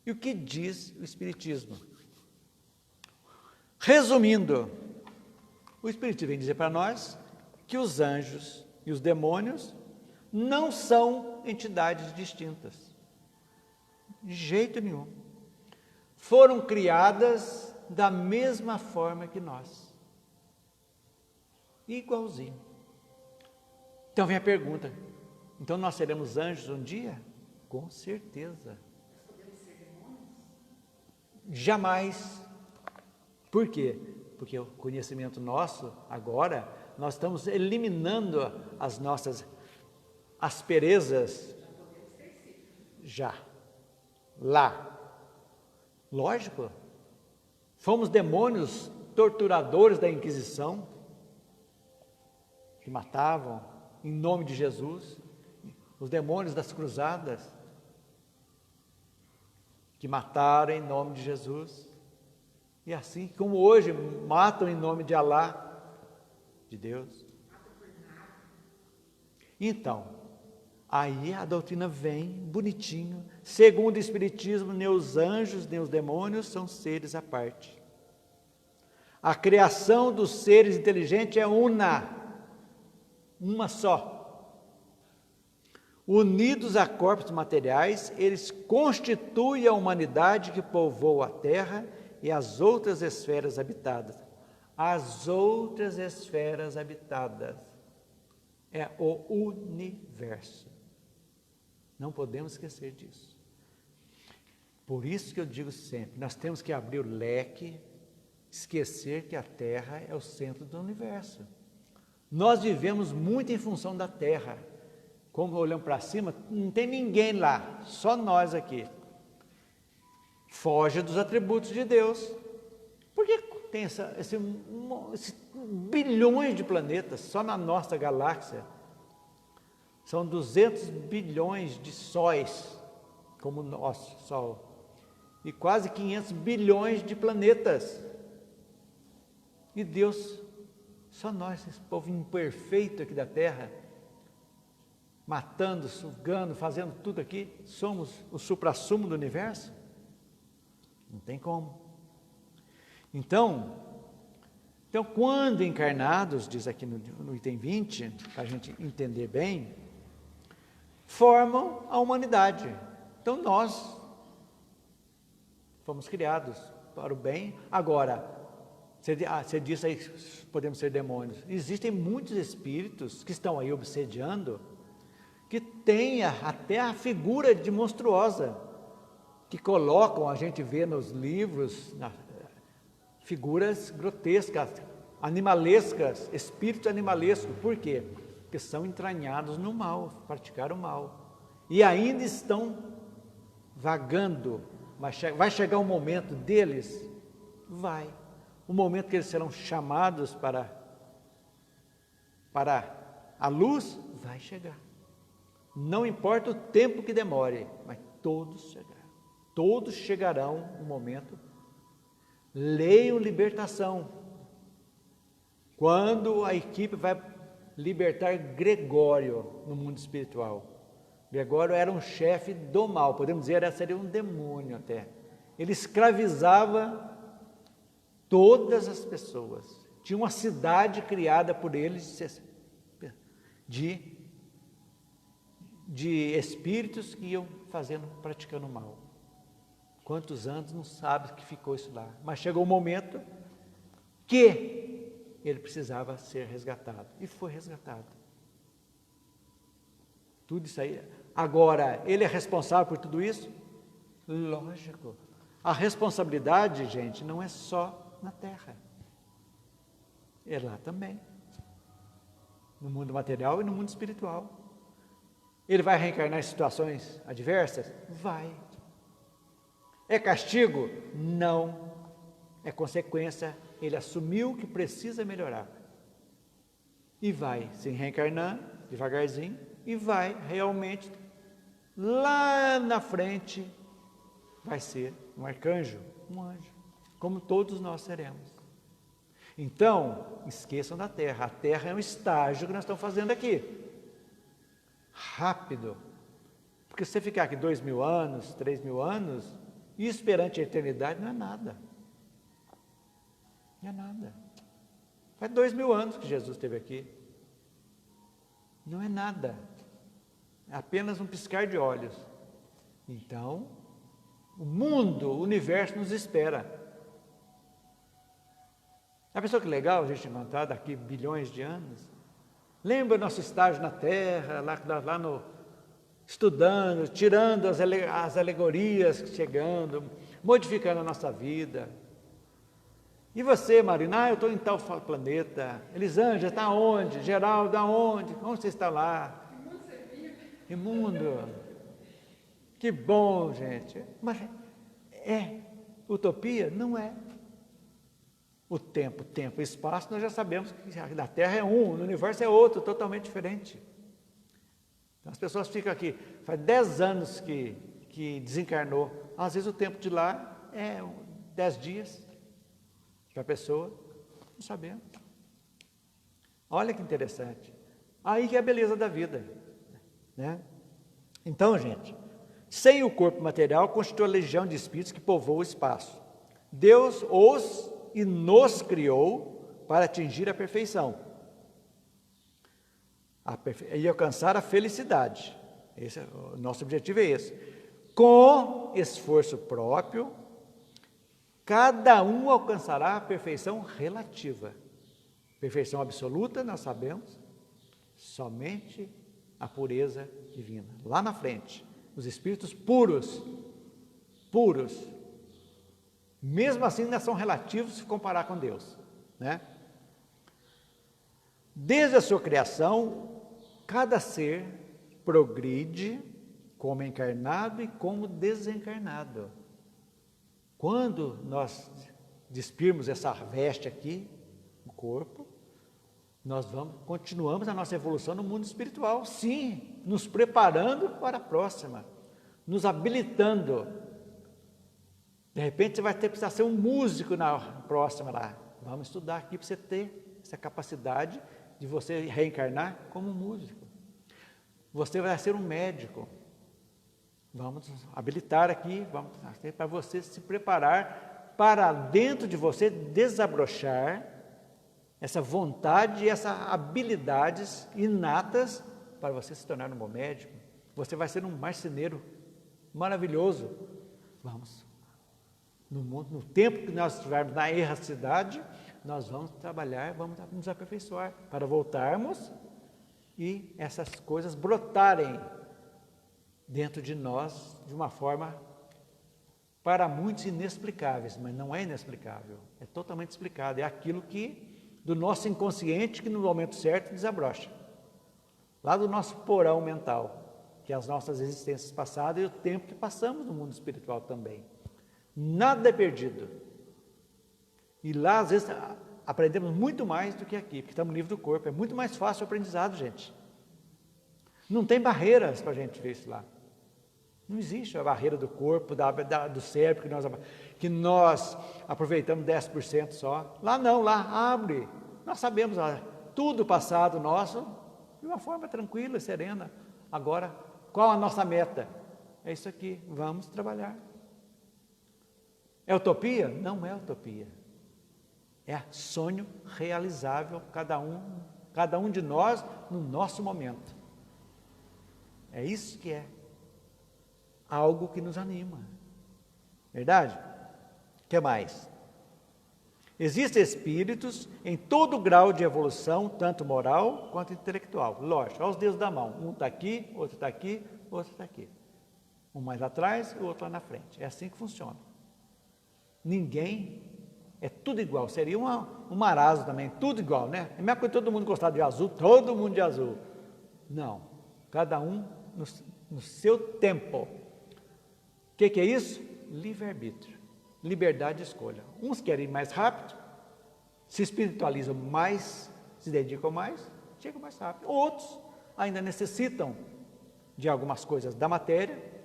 Speaker 1: E o que diz o Espiritismo? Resumindo, o Espiritismo vem dizer para nós que os anjos e os demônios não são entidades distintas. De jeito nenhum. Foram criadas da mesma forma que nós. Igualzinho. Então vem a pergunta, então nós seremos anjos um dia? Com certeza. Jamais. Por quê? Porque o conhecimento nosso, agora, nós estamos eliminando as nossas asperezas. Já. Lá. Lógico. Fomos demônios torturadores da Inquisição, que matavam em nome de Jesus, os demônios das cruzadas, que mataram em nome de Jesus, e assim como hoje matam em nome de Alá, de Deus. Então, aí a doutrina vem bonitinho, segundo o Espiritismo, nem os anjos, nem os demônios são seres à parte. A criação dos seres inteligentes é uma só. Unidos a corpos materiais, eles constituem a humanidade que povoa a Terra e as outras esferas habitadas. As outras esferas habitadas é o universo. Não podemos esquecer disso. Por isso que eu digo sempre, nós temos que abrir o leque, esquecer que a Terra é o centro do universo. Nós vivemos muito em função da Terra. Como olhamos para cima, não tem ninguém lá, só nós aqui. Foge dos atributos de Deus. Por que tem esses bilhões de planetas só na nossa galáxia? São 200 bilhões de sóis, como o nosso Sol. E quase 500 bilhões de planetas. E Deus, só nós, esse povo imperfeito aqui da Terra, matando, sugando, fazendo tudo aqui, somos o suprassumo do universo? Não tem como. Então, quando encarnados, diz aqui no item 20, para a gente entender bem, formam a humanidade. Então nós fomos criados para o bem. Agora, você disse aí que podemos ser demônios. Existem muitos espíritos que estão aí obsediando, que têm até a figura de monstruosa, que colocam, a gente vê nos livros, figuras grotescas, animalescas, espíritos animalescos. Por quê? Porque são entranhados no mal, praticaram o mal. E ainda estão vagando. Vai chegar o momento deles? Vai. O momento que eles serão chamados para a luz, vai chegar. Não importa o tempo que demore, mas todos chegarão. Todos chegarão no momento. Leiam Libertação. Quando a equipe vai libertar Gregório no mundo espiritual. Gregório era um chefe do mal, podemos dizer, seria um demônio até. Ele escravizava todas as pessoas. Tinha uma cidade criada por eles de espíritos que iam praticando mal. Quantos anos não sabe que ficou isso lá. Mas chegou o momento que ele precisava ser resgatado. E foi resgatado. Tudo isso aí. Agora, ele é responsável por tudo isso? Lógico. A responsabilidade, gente, não é só na Terra. É lá também. No mundo material e no mundo espiritual. Ele vai reencarnar em situações adversas? Vai. É castigo? Não. É consequência. Ele assumiu que precisa melhorar. E vai se reencarnando devagarzinho. E vai realmente, lá na frente, vai ser um arcanjo, um anjo. Como todos nós seremos. Então, esqueçam da Terra. A Terra é um estágio que nós estamos fazendo aqui. Rápido. Porque se você ficar aqui 2.000 anos, 3.000 anos, isso perante a eternidade não é nada. Não é nada. Faz 2.000 anos que Jesus esteve aqui. Não é nada. É apenas um piscar de olhos. Então, o mundo, o universo nos espera. A pessoa que legal a gente encontrar daqui bilhões de anos. Lembra nosso estágio na Terra, lá no estudando, tirando as alegorias, chegando, modificando a nossa vida. E você, Marina? Eu estou em tal planeta. Elisângela, está onde? Geraldo, aonde? Onde você está lá?
Speaker 2: Que mundo você vive?
Speaker 1: Que mundo? Que bom, gente. Mas é utopia? Não é. O tempo, o espaço, nós já sabemos que na Terra é um, no universo é outro, totalmente diferente. Então, as pessoas ficam aqui, faz 10 anos que desencarnou. Às vezes o tempo de lá é 10 dias para a pessoa, não sabemos. Olha que interessante. Aí que é a beleza da vida, né? Então, gente, sem o corpo material, constitui a legião de espíritos que povoam o espaço. Deus os e nos criou para atingir a perfeição e alcançar a felicidade. O nosso objetivo é esse. Com esforço próprio, cada um alcançará a perfeição relativa. Perfeição absoluta, nós sabemos, somente a pureza divina. Lá na frente, os espíritos puros, mesmo assim ainda são relativos se comparar com Deus, né? Desde a sua criação, cada ser progride como encarnado e como desencarnado. Quando nós despirmos essa veste aqui, o corpo, nós continuamos a nossa evolução no mundo espiritual, sim, nos preparando para a próxima, nos habilitando. De repente você vai precisar ser um músico na próxima lá. Vamos estudar aqui para você ter essa capacidade de você reencarnar como músico. Você vai ser um médico. Vamos habilitar aqui, para você se preparar para dentro de você desabrochar essa vontade e essas habilidades inatas para você se tornar um bom médico. Você vai ser um marceneiro maravilhoso. Vamos. No tempo que nós estivermos na erracidade, nós vamos trabalhar, vamos nos aperfeiçoar para voltarmos e essas coisas brotarem dentro de nós de uma forma, para muitos, inexplicáveis, mas não é inexplicável, é totalmente explicado, é aquilo que, do nosso inconsciente, que no momento certo desabrocha, lá do nosso porão mental, que é as nossas existências passadas e o tempo que passamos no mundo espiritual também. Nada é perdido. E lá, às vezes, aprendemos muito mais do que aqui, porque estamos livres do corpo. É muito mais fácil o aprendizado, gente. Não tem barreiras para a gente ver isso lá. Não existe a barreira do corpo, do cérebro, que nós aproveitamos 10% só. Lá não, lá abre. Nós sabemos tudo passado nosso de uma forma tranquila, serena. Agora, qual a nossa meta? É isso aqui, vamos trabalhar. É utopia? Não é utopia. É sonho realizável, cada um de nós no nosso momento. É isso que é algo que nos anima. Verdade? O que mais? Existem espíritos em todo grau de evolução, tanto moral quanto intelectual. Lógico, olha os dedos da mão. Um está aqui, outro está aqui, outro está aqui. Um mais atrás e o outro lá na frente. É assim que funciona. Ninguém, é tudo igual. Seria um marasmo também, tudo igual, né? É a mesma coisa todo mundo gostar de azul, todo mundo de azul. Não, cada um no seu tempo. O que é isso? Livre-arbítrio, liberdade de escolha. Uns querem ir mais rápido, se espiritualizam mais, se dedicam mais, chegam mais rápido. Outros ainda necessitam de algumas coisas da matéria,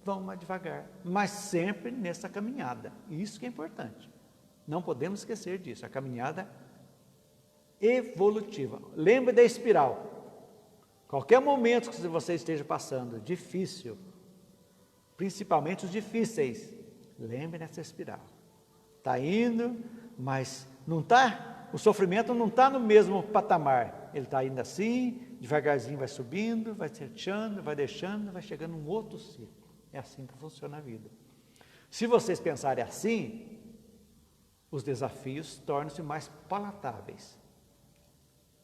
Speaker 1: vão mais devagar, mas sempre nessa caminhada. Isso que é importante. Não podemos esquecer disso, a caminhada evolutiva. Lembre da espiral. Qualquer momento que você esteja passando, difícil, principalmente os difíceis, lembre dessa espiral. Está indo, mas não está, o sofrimento não está no mesmo patamar. Ele está indo assim, devagarzinho vai subindo, vai se achando, vai deixando, vai chegando um outro ciclo. É assim que funciona a vida. Se vocês pensarem assim, os desafios tornam-se mais palatáveis.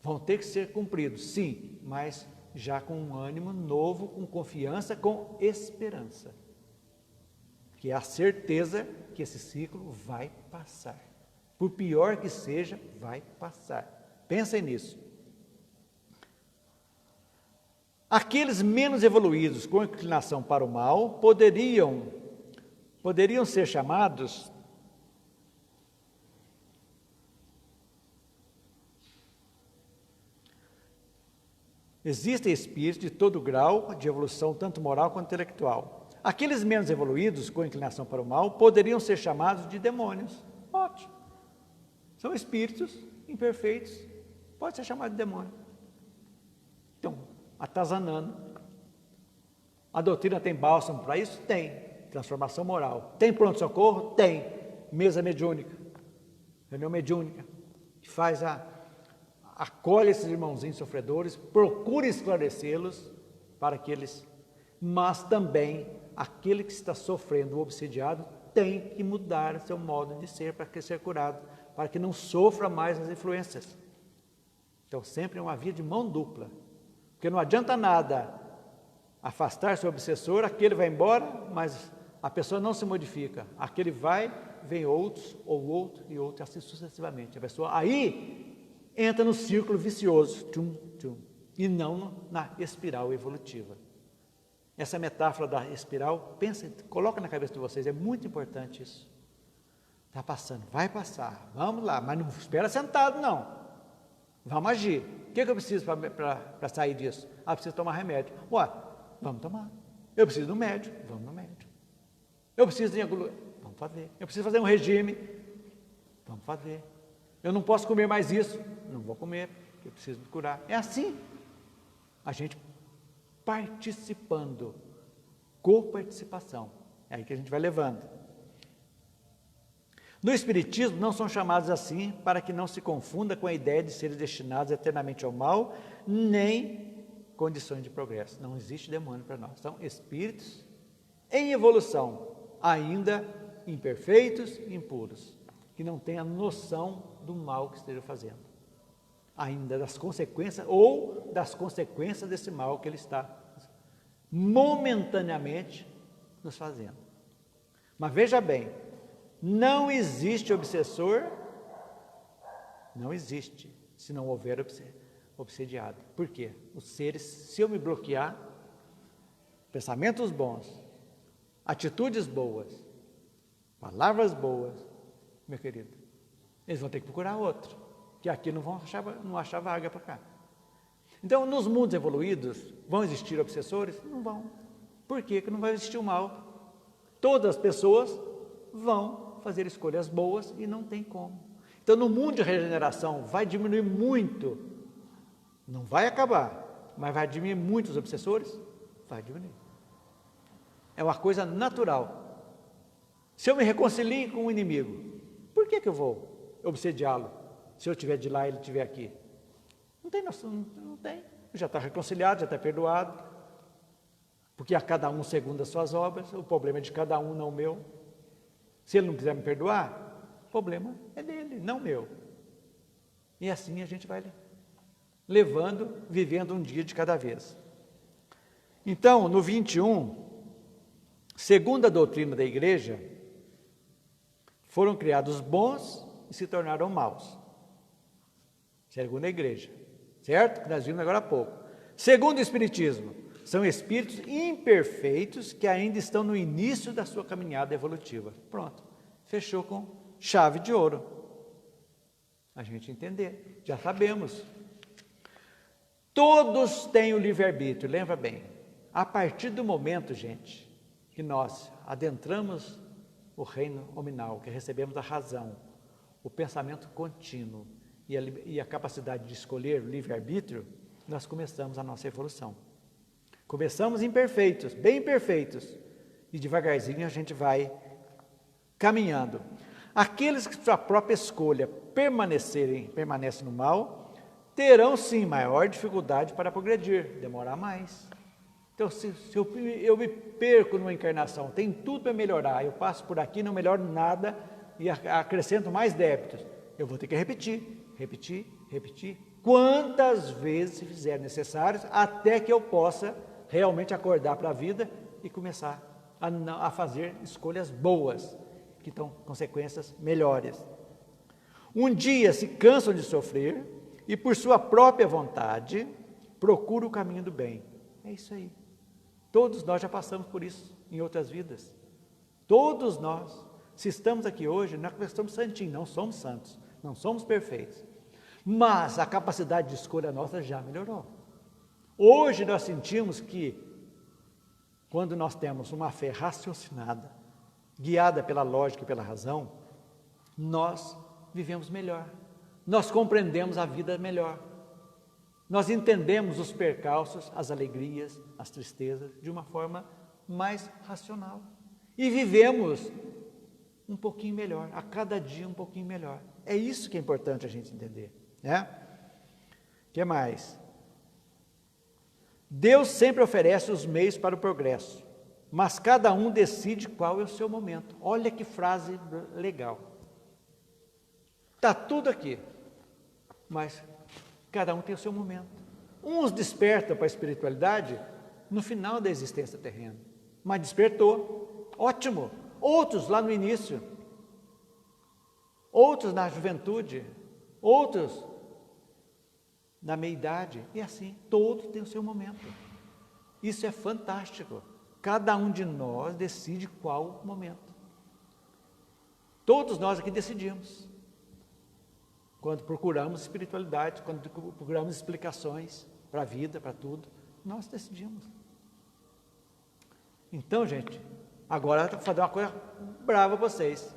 Speaker 1: Vão ter que ser cumpridos, sim, mas já com um ânimo novo, com confiança, com esperança. Que é a certeza que esse ciclo vai passar. Por pior que seja, vai passar. Pensem nisso. Aqueles menos evoluídos com inclinação para o mal poderiam ser chamados existem espíritos de todo grau de evolução, tanto moral quanto intelectual. Aqueles menos evoluídos com inclinação para o mal poderiam ser chamados de demônios. Ótimo. São espíritos imperfeitos, pode ser chamado de demônio. Então, atazanando. A doutrina tem bálsamo para isso? Tem. Transformação moral. Tem pronto-socorro? Tem. Mesa mediúnica. Reunião mediúnica. Que faz acolhe esses irmãozinhos sofredores, procura esclarecê-los para que eles... Mas também, aquele que está sofrendo o obsidiado tem que mudar seu modo de ser para que ser curado, para que não sofra mais as influências. Então, sempre é uma via de mão dupla. Porque não adianta nada afastar seu obsessor, aquele vai embora, mas a pessoa não se modifica. Aquele vai, vem outros, ou outro, e outro, assim sucessivamente. A pessoa aí entra no círculo vicioso, e não na espiral evolutiva. Essa metáfora da espiral, pensa, coloca na cabeça de vocês, é muito importante isso. Está passando, vai passar, vamos lá, mas não espera sentado não. Vamos agir. O que eu preciso para sair disso? Preciso tomar remédio. Vamos tomar. Eu preciso do médico, vamos no médico. Eu preciso de algum... Vamos fazer. Eu preciso fazer um regime, vamos fazer. Eu não posso comer mais isso, não vou comer, porque eu preciso me curar. É assim. A gente participando, coparticipação. É aí que a gente vai levando. No Espiritismo não são chamados assim para que não se confunda com a ideia de serem destinados eternamente ao mal, nem condições de progresso. Não existe demônio para nós. São espíritos em evolução, ainda imperfeitos e impuros, que não têm a noção do mal que estejam fazendo, ainda das consequências ou das consequências desse mal que ele está momentaneamente nos fazendo. Mas veja bem, não existe obsessor, não existe, se não houver obsediado. Por quê? Os seres, se eu me bloquear, pensamentos bons, atitudes boas, palavras boas, meu querido, eles vão ter que procurar outro, que aqui não vão achar vaga para cá. Então, nos mundos evoluídos, vão existir obsessores? Não vão. Por quê? Porque não vai existir o mal. Todas as pessoas vão fazer escolhas boas e não tem como. Então, no mundo de regeneração, vai diminuir muito, não vai acabar, mas vai diminuir muito os obsessores? Vai diminuir. É uma coisa natural. Se eu me reconcilio com um inimigo, por que eu vou obsediá-lo? Se eu estiver de lá e ele estiver aqui? Não tem noção, não tem. Já está reconciliado, já está perdoado. Porque a cada um segundo as suas obras, o problema é de cada um, não meu. Se ele não quiser me perdoar, o problema é dele, não meu. E assim a gente vai levando, vivendo um dia de cada vez. Então, no 21, segundo a doutrina da igreja, foram criados bons e se tornaram maus. Segundo a igreja, certo? Que nós vimos agora há pouco. Segundo o Espiritismo, são espíritos imperfeitos que ainda estão no início da sua caminhada evolutiva. Pronto, fechou com chave de ouro. A gente entender, já sabemos. Todos têm o livre-arbítrio, lembra bem. A partir do momento, gente, que nós adentramos o reino nominal, que recebemos a razão, o pensamento contínuo e a capacidade de escolher o livre-arbítrio, nós começamos a nossa evolução. Começamos imperfeitos, bem imperfeitos, e devagarzinho a gente vai caminhando. Aqueles que, por sua própria escolha, permanecem no mal, terão sim maior dificuldade para progredir, demorar mais. Então, se eu me perco numa encarnação, tem tudo para melhorar, eu passo por aqui, não melhoro nada e acrescento mais débitos, eu vou ter que repetir, quantas vezes se fizer necessários, até que eu possa realmente acordar para a vida e começar a fazer escolhas boas, que dão consequências melhores. Um dia se cansam de sofrer e, por sua própria vontade, procuram o caminho do bem. É isso aí. Todos nós já passamos por isso em outras vidas. Todos nós, se estamos aqui hoje, não é que nós estamos santinhos, não somos santos, não somos perfeitos. Mas a capacidade de escolha nossa já melhorou. Hoje nós sentimos que, quando nós temos uma fé raciocinada, guiada pela lógica e pela razão, nós vivemos melhor. Nós compreendemos a vida melhor. Nós entendemos os percalços, as alegrias, as tristezas, de uma forma mais racional. E vivemos um pouquinho melhor, a cada dia um pouquinho melhor. É isso que é importante a gente entender, né? O que mais? Deus sempre oferece os meios para o progresso, mas cada um decide qual é o seu momento. Olha que frase legal. Está tudo aqui, mas cada um tem o seu momento. Uns despertam para a espiritualidade no final da existência terrena, mas despertou, ótimo. Outros lá no início, outros na juventude, outros na meia-idade, e assim, todos têm o seu momento. Isso é fantástico. Cada um de nós decide qual momento. Todos nós aqui decidimos. Quando procuramos espiritualidade, quando procuramos explicações para a vida, para tudo, nós decidimos. Então, gente, agora eu vou fazer uma coisa brava para vocês.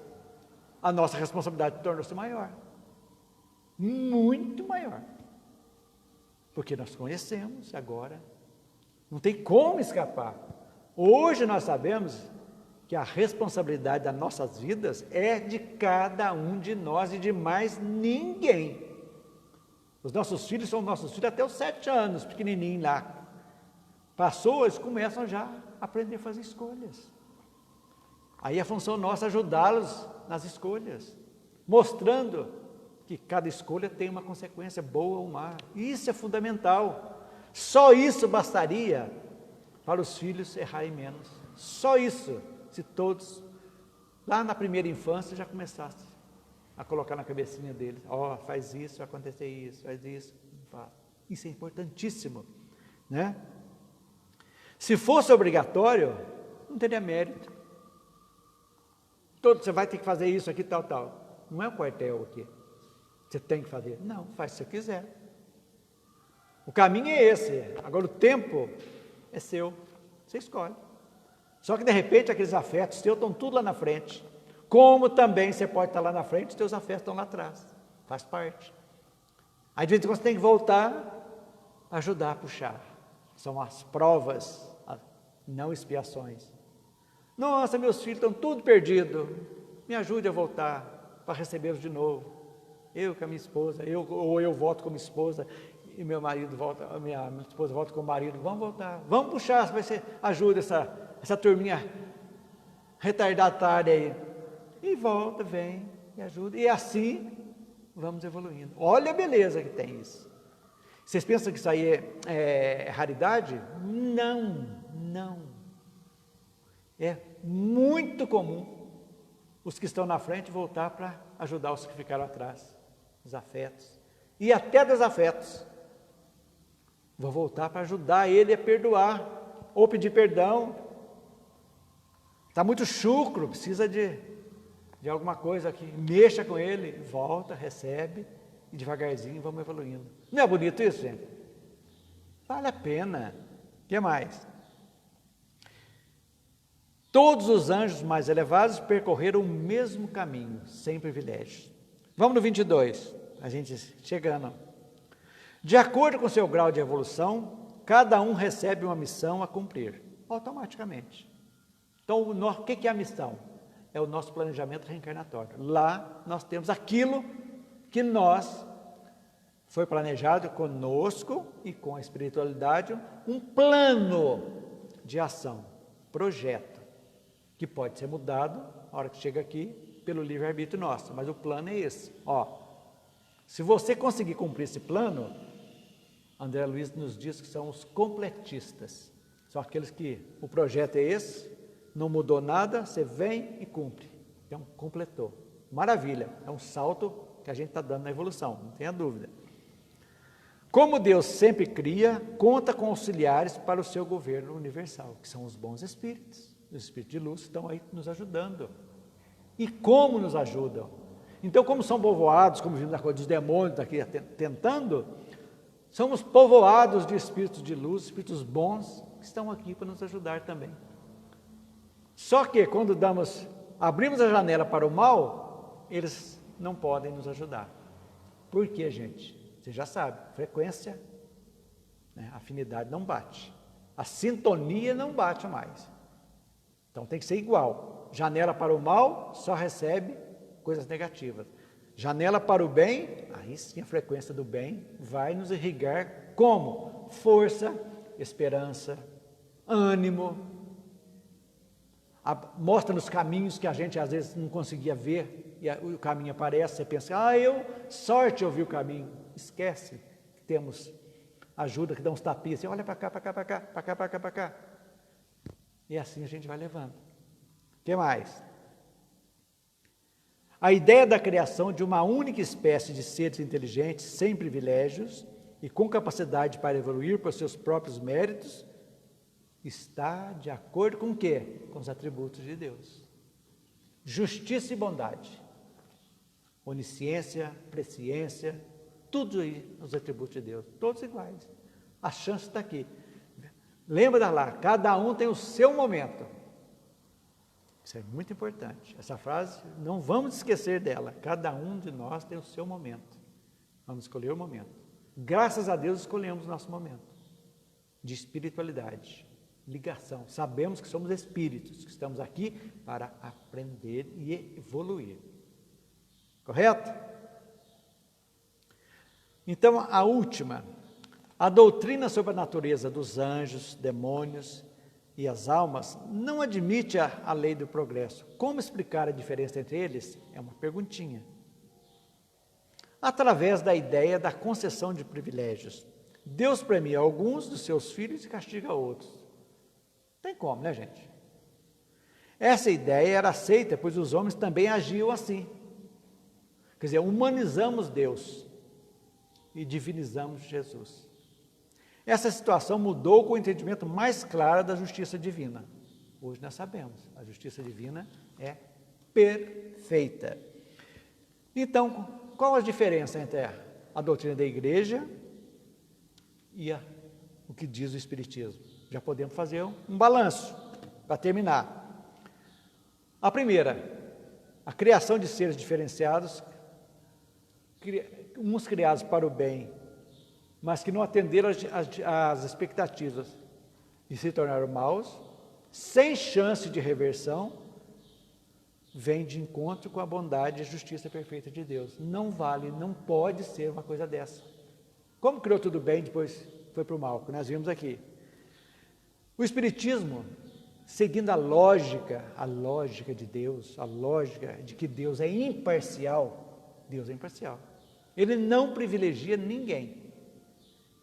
Speaker 1: A nossa responsabilidade tornou-se maior. Muito maior. Porque nós conhecemos agora. Não tem como escapar. Hoje nós sabemos que a responsabilidade das nossas vidas é de cada um de nós e de mais ninguém. Os nossos filhos são nossos filhos até os 7 anos, pequenininho lá, Passou, eles começam já a aprender a fazer escolhas. Aí a função nossa é ajudá-los nas escolhas, mostrando que cada escolha tem uma consequência boa ou má. Isso é fundamental. Só isso bastaria para os filhos errarem menos. Só isso, se todos, lá na primeira infância, já começassem a colocar na cabecinha deles: ó, faz isso, vai acontecer isso, faz isso, faz. Isso é importantíssimo, né? Se fosse obrigatório, não teria mérito. Você vai ter que fazer isso aqui, tal, tal. Não é um quartel aqui. Você tem que fazer. Não, faz se você quiser. O caminho é esse. Agora o tempo é seu. Você escolhe. Só que de repente aqueles afetos seus estão tudo lá na frente. Como também você pode estar lá na frente, os teus afetos estão lá atrás. Faz parte. Aí de vez em quando você tem que voltar, ajudar a puxar. São as provas, não expiações. Nossa, meus filhos estão tudo perdidos. Me ajude a voltar para recebê-los de novo. Eu com a minha esposa, ou eu volto com a minha esposa e meu marido volta, a minha esposa volta com o marido. Vamos voltar, vamos puxar, vai ser, ajuda essa turminha retardatária aí. E volta, vem e ajuda. E assim vamos evoluindo. Olha a beleza que tem isso. Vocês pensam que isso aí é raridade? Não, não. É muito comum os que estão na frente voltar para ajudar os que ficaram atrás, os afetos, e até desafetos. Vou voltar para ajudar ele a perdoar, ou pedir perdão. Está muito chucro, precisa de alguma coisa que mexa com ele, volta, recebe, e devagarzinho vamos evoluindo. Não é bonito isso, gente? Vale a pena. O que mais? Todos os anjos mais elevados percorreram o mesmo caminho, sem privilégios. Vamos no 22, a gente chegando. De acordo com seu grau de evolução, cada um recebe uma missão a cumprir, automaticamente. Então, o que é a missão? É o nosso planejamento reencarnatório. Lá nós temos aquilo que foi planejado conosco e com a espiritualidade, um plano de ação, projeto, que pode ser mudado na hora que chega aqui pelo livre-arbítrio nosso, mas o plano é esse. Se você conseguir cumprir esse plano, André Luiz nos diz que são os completistas, são aqueles que o projeto é esse, não mudou nada, você vem e cumpre. Então, completou. Maravilha, é um salto que a gente está dando na evolução, não tenha dúvida. Como Deus sempre cria, conta com auxiliares para o seu governo universal, que são os bons espíritos. Os espíritos de luz estão aí nos ajudando. E como nos ajudam? Então, como são povoados, como vimos na coisa dos demônios aqui tentando, somos povoados de espíritos de luz, espíritos bons, que estão aqui para nos ajudar também. Só que quando abrimos a janela para o mal, eles não podem nos ajudar. Por quê, gente? Você já sabe, frequência, né, afinidade não bate. A sintonia não bate mais. Então tem que ser igual. Janela para o mal só recebe coisas negativas. Janela para o bem, aí sim a frequência do bem vai nos irrigar como? Força, esperança, ânimo. Mostra nos caminhos que a gente às vezes não conseguia ver e o caminho aparece, você pensa, sorte eu vi o caminho. Esquece que temos ajuda, que dá uns tapinhas, assim, olha para cá, para cá, para cá, para cá, para cá, para cá. E assim a gente vai levando. O que mais? A ideia da criação de uma única espécie de seres inteligentes, sem privilégios e com capacidade para evoluir por seus próprios méritos, está de acordo com o quê? Com os atributos de Deus. Justiça e bondade. Onisciência, presciência, tudo aí nos atributos de Deus, todos iguais. A chance está aqui. Lembra lá, cada um tem o seu momento. Isso é muito importante. Essa frase, não vamos esquecer dela. Cada um de nós tem o seu momento. Vamos escolher o momento. Graças a Deus escolhemos o nosso momento de espiritualidade, ligação. Sabemos que somos espíritos, que estamos aqui para aprender e evoluir. Correto? Então, a última, A doutrina sobre a natureza dos anjos, demônios e as almas não admite a lei do progresso. Como explicar a diferença entre eles? É uma perguntinha. Através da ideia da concessão de privilégios. Deus premia alguns dos seus filhos e castiga outros. Tem como, né, gente? Essa ideia era aceita, pois os homens também agiam assim. Quer dizer, humanizamos Deus e divinizamos Jesus. Essa situação mudou com o entendimento mais claro da justiça divina. Hoje nós sabemos, a justiça divina é perfeita. Então, qual a diferença entre a doutrina da igreja e o que diz o Espiritismo? Já podemos fazer um balanço para terminar. A primeira, a criação de seres diferenciados, uns criados para o bem, mas que não atenderam às expectativas e se tornaram maus, sem chance de reversão, vem de encontro com a bondade e justiça perfeita de Deus. Não vale, não pode ser uma coisa dessa. Como criou tudo bem, depois foi para o mal, que nós vimos aqui. O Espiritismo, seguindo a lógica de Deus, a lógica de que Deus é imparcial, Deus é imparcial. Ele não privilegia ninguém.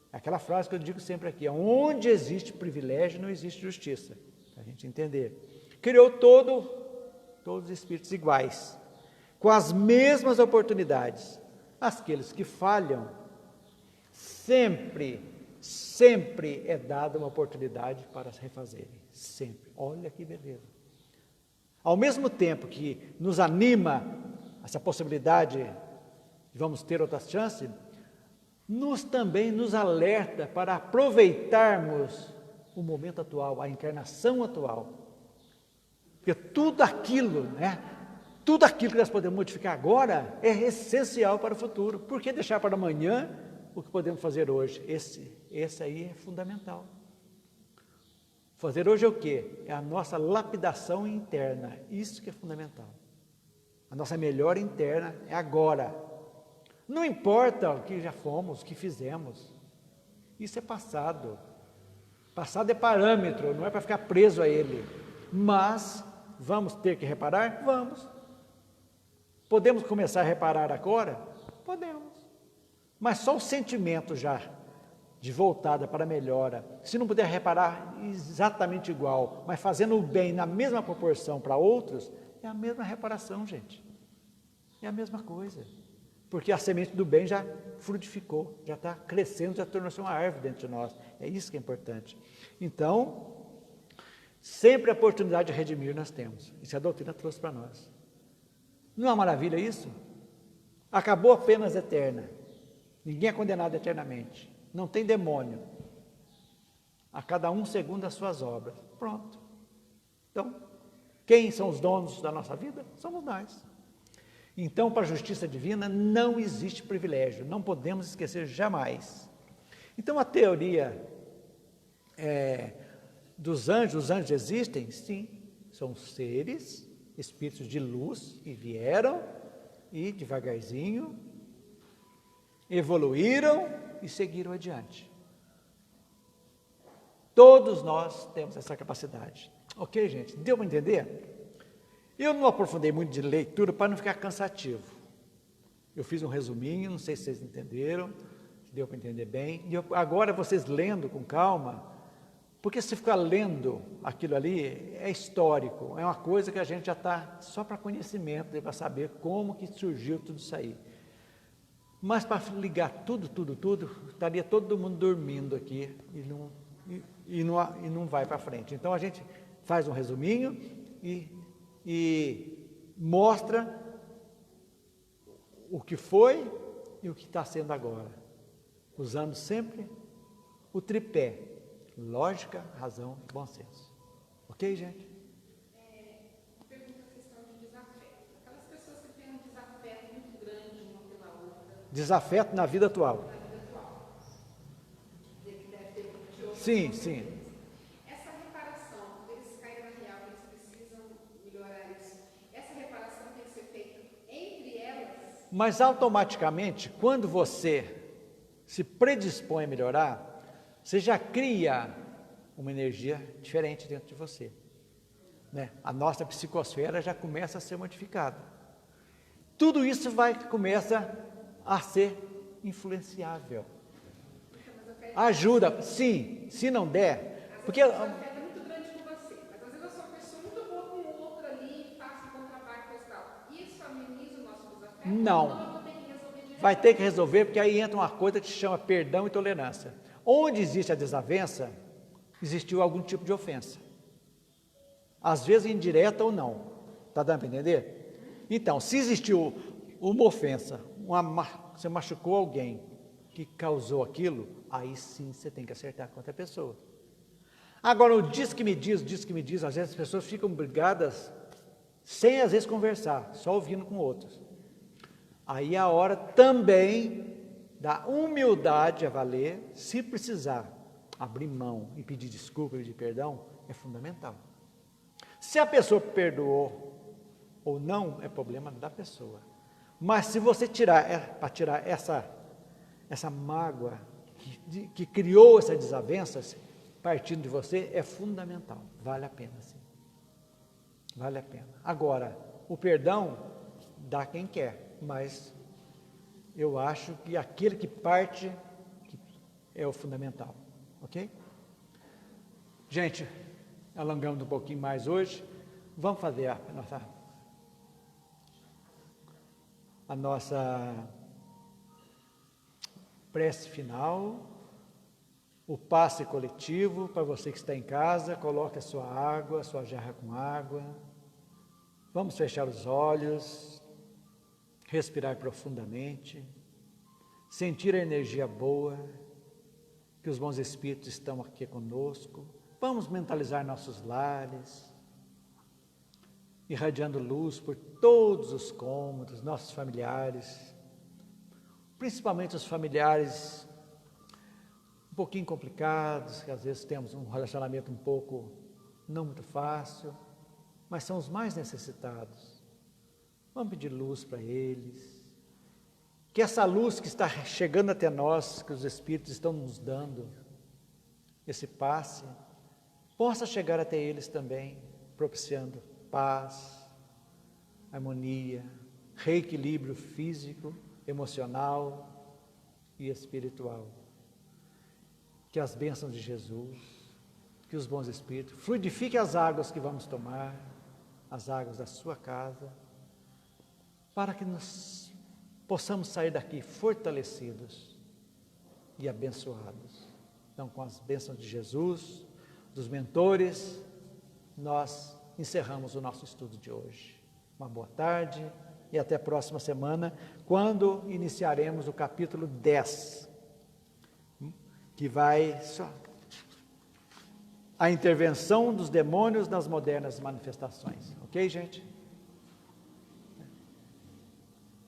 Speaker 1: Aquela frase que eu digo sempre aqui, onde existe privilégio, não existe justiça, para a gente entender. Criou todos os espíritos iguais, com as mesmas oportunidades. Aqueles que falham, sempre é dada uma oportunidade para se refazerem, sempre. Olha que beleza. Ao mesmo tempo que nos anima essa possibilidade de vamos ter outra chance, também nos alerta para aproveitarmos o momento atual, a encarnação atual. Porque tudo aquilo que nós podemos modificar agora é essencial para o futuro. Por que deixar para amanhã o que podemos fazer hoje? Esse aí é fundamental. Fazer hoje é o quê? É a nossa lapidação interna, isso que é fundamental. A nossa melhora interna é agora. Não importa o que já fomos, o que fizemos, isso é passado. Passado é parâmetro, não é para ficar preso a ele. Mas, vamos ter que reparar? Vamos. Podemos começar a reparar agora? Podemos. Mas só o sentimento já de voltada para a melhora, se não puder reparar exatamente igual, mas fazendo o bem na mesma proporção para outros, é a mesma reparação, gente. É a mesma coisa. Porque a semente do bem já frutificou, já está crescendo, já tornou-se uma árvore dentro de nós. É isso que é importante. Então, sempre a oportunidade de redimir nós temos. Isso a doutrina trouxe para nós. Não é uma maravilha isso? Acabou a pena eterna. Ninguém é condenado eternamente. Não tem demônio. A cada um segundo as suas obras. Pronto. Então, quem são os donos da nossa vida? Somos nós. Então, para a justiça divina não existe privilégio, não podemos esquecer jamais. Então, a teoria dos anjos, os anjos existem? Sim, são seres, espíritos de luz, que vieram e devagarzinho evoluíram e seguiram adiante. Todos nós temos essa capacidade. Ok, gente? Deu para entender? Eu não aprofundei muito de leitura para não ficar cansativo. Eu fiz um resuminho, não sei se vocês entenderam, se deu para entender bem. E agora vocês lendo com calma, porque se ficar lendo aquilo ali, é histórico, é uma coisa que a gente já está só para conhecimento, para saber como que surgiu tudo isso aí. Mas para ligar tudo, estaria todo mundo dormindo aqui e não vai para frente. Então a gente faz um resuminho e mostra o que foi e o que está sendo agora, usando sempre o tripé, lógica, razão e bom senso. Ok, gente?
Speaker 2: Pergunta a questão de desafeto. Aquelas pessoas que têm um desafeto muito grande uma pela outra.
Speaker 1: Desafeto na vida atual.
Speaker 2: Na vida atual. Que deve ter de outras
Speaker 1: Sim.
Speaker 2: Essa reparação, eles caem na real, eles precisam melhorar isso. Essa reparação tem que ser feita entre elas.
Speaker 1: Mas automaticamente, quando você se predispõe a melhorar, você já cria uma energia diferente dentro de você, né? A nossa psicosfera já começa a ser modificada. Tudo isso começa a ser influenciável. Ajuda, sim, se não der, porque
Speaker 2: é muito grande com você, mas às vezes eu sou uma pessoa muito boa com o outro ali, faço um bom trabalho e tal. Isso ameniza o nosso desafeto?
Speaker 1: não.
Speaker 2: Eu vou ter que resolver direto.
Speaker 1: Vai ter que resolver, porque aí entra uma coisa que se chama perdão e tolerância. Onde existe a desavença, existiu algum tipo de ofensa. Às vezes indireta ou não. Está dando para entender? Então, se existiu uma ofensa, você machucou alguém que causou aquilo, aí sim você tem que acertar com outra pessoa. Agora, o diz que me diz, às vezes as pessoas ficam brigadas sem às vezes conversar, só ouvindo com outros. Aí é a hora também da humildade a valer, se precisar abrir mão e pedir desculpa e pedir perdão, é fundamental. Se a pessoa perdoou ou não, é problema da pessoa. Mas se você para tirar essa mágoa que criou essa desavença, partindo de você, é fundamental. Vale a pena, sim. Vale a pena. Agora, o perdão dá quem quer, mas eu acho que aquele que parte é o fundamental, ok? Gente, alongamos um pouquinho mais hoje, vamos fazer a nossa prece final, o passe coletivo. Para você que está em casa, coloque a sua água, a sua jarra com água, vamos fechar os olhos, respirar profundamente, sentir a energia boa, que os bons espíritos estão aqui conosco. Vamos mentalizar nossos lares, irradiando luz por todos os cômodos, nossos familiares, principalmente os familiares um pouquinho complicados, que às vezes temos um relacionamento um pouco não muito fácil, mas são os mais necessitados. Vamos pedir luz para eles, que essa luz que está chegando até nós, que os Espíritos estão nos dando, esse passe, possa chegar até eles também, propiciando paz, harmonia, reequilíbrio físico, emocional e espiritual. Que as bênçãos de Jesus, que os bons Espíritos fluidifiquem as águas que vamos tomar, as águas da sua casa, para que nós possamos sair daqui fortalecidos e abençoados. Então, com as bênçãos de Jesus, dos mentores, nós encerramos o nosso estudo de hoje. Uma boa tarde e até a próxima semana, quando iniciaremos o capítulo 10, que vai a intervenção dos demônios nas modernas manifestações. Ok, gente?